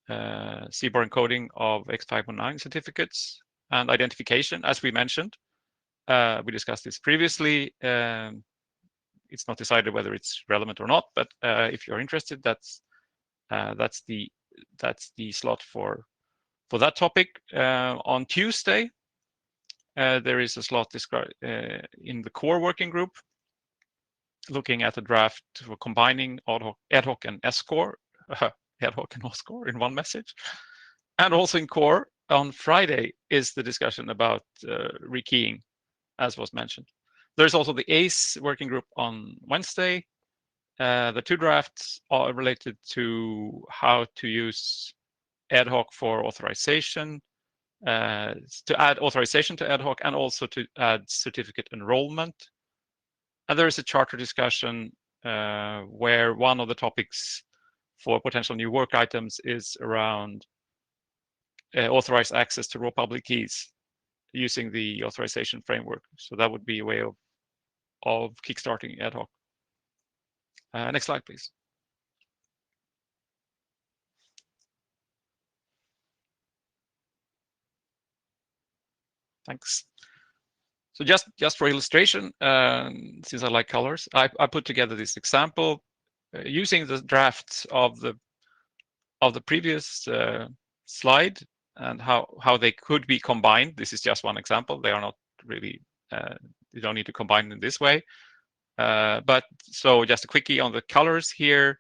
CBOR encoding of X519 certificates and identification, as we mentioned. We discussed this previously. It's not decided whether it's relevant or not, but if you're interested, that's the slot for that topic. On Tuesday, there is a slot described in the core working group, looking at the draft for combining ad hoc and S-core, ad hoc and OSCORE in one message. And also in core, on Friday is the discussion about rekeying, as was mentioned. There's also the ACE working group on Wednesday. The two drafts are related to how to use ad hoc for authorization, to add authorization to ad hoc, and also to add certificate enrollment. And there is a charter discussion where one of the topics for potential new work items is around authorized access to raw public keys using the authorization framework. So that would be a way of kickstarting ad hoc. Next slide, please. Thanks. So just for illustration, since I like colors, I put together this example using the drafts of the previous slide and how they could be combined. This is just one example. They are not really, you don't need to combine in this way. But so just a quickie on the colors here,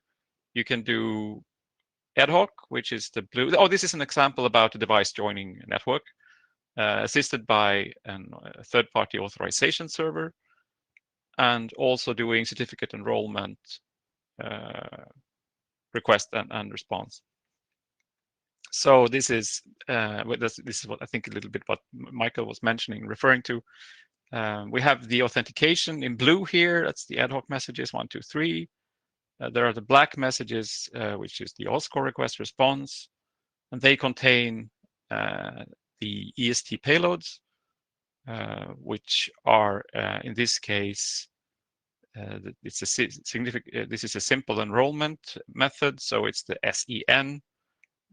you can do ad hoc, which is the blue. Oh, this is an example about a device joining a network, assisted by a third-party authorization server, and also doing certificate enrollment request and response. So this is what I think a little bit what Michael was mentioning, referring to. We have the authentication in blue here. That's the ad hoc messages 1, 2, 3. There are the black messages, which is the OSCORE request response, and they contain the EST payloads, which are in this case, it's a significant. This is a simple enrollment method, so it's the SEN.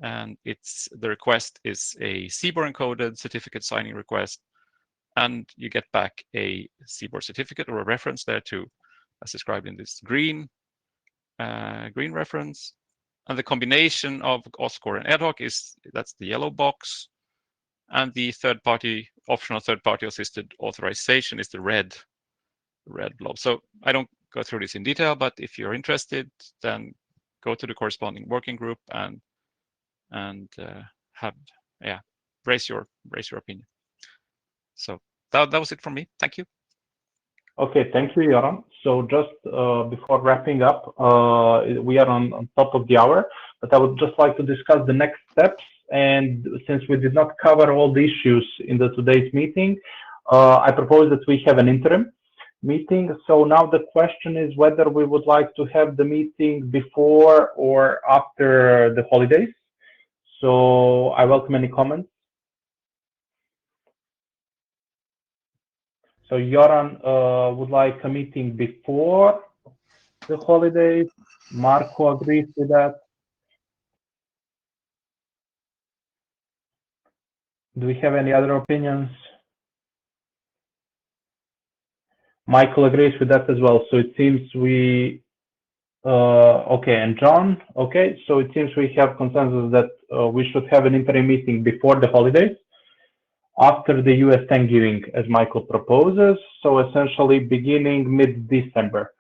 And the request is a CBOR encoded certificate signing request, and you get back a CBOR certificate or a reference there to, as described in this green reference. And the combination of OSCORE and ad hoc that's the yellow box, and the optional third-party assisted authorization is the red red blob. So I don't go through this in detail, but if you're interested, then go to the corresponding working group and raise your opinion. So that was it from me. Thank you. Okay, thank you, Göran. So just before wrapping up, we are on top of the hour, but I would just like to discuss the next steps. And since we did not cover all the issues in today's meeting, I propose that we have an interim meeting. So now the question is whether we would like to have the meeting before or after the holidays. So I welcome any comments. So Göran would like a meeting before the holidays. Marco agrees with that. Do we have any other opinions? Michael agrees with that as well. So it seems we, okay, and John, okay. So it seems we have consensus that we should have an interim meeting before the holidays, after the US Thanksgiving, as Michael proposes. So essentially beginning mid-December,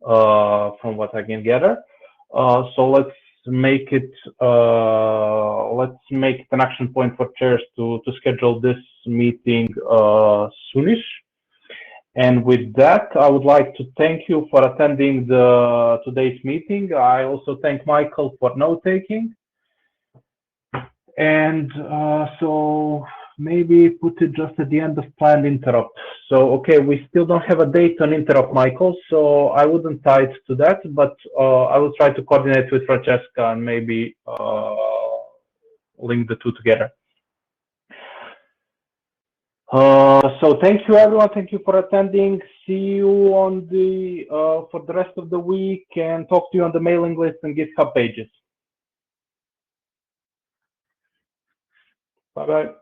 from what I can gather. So let's make it an action point for chairs to schedule this meeting soonish. And with that, I would like to thank you for attending today's meeting. I also thank Michael for note-taking. And so maybe put it just at the end of planned interrupt. So, okay, we still don't have a date on interrupt, Michael, so I wouldn't tie it to that, but I will try to coordinate with Francesca and maybe link the two together. So thank you, everyone. Thank you for attending. See you on for the rest of the week, and talk to you on the mailing list and GitHub pages. Bye-bye.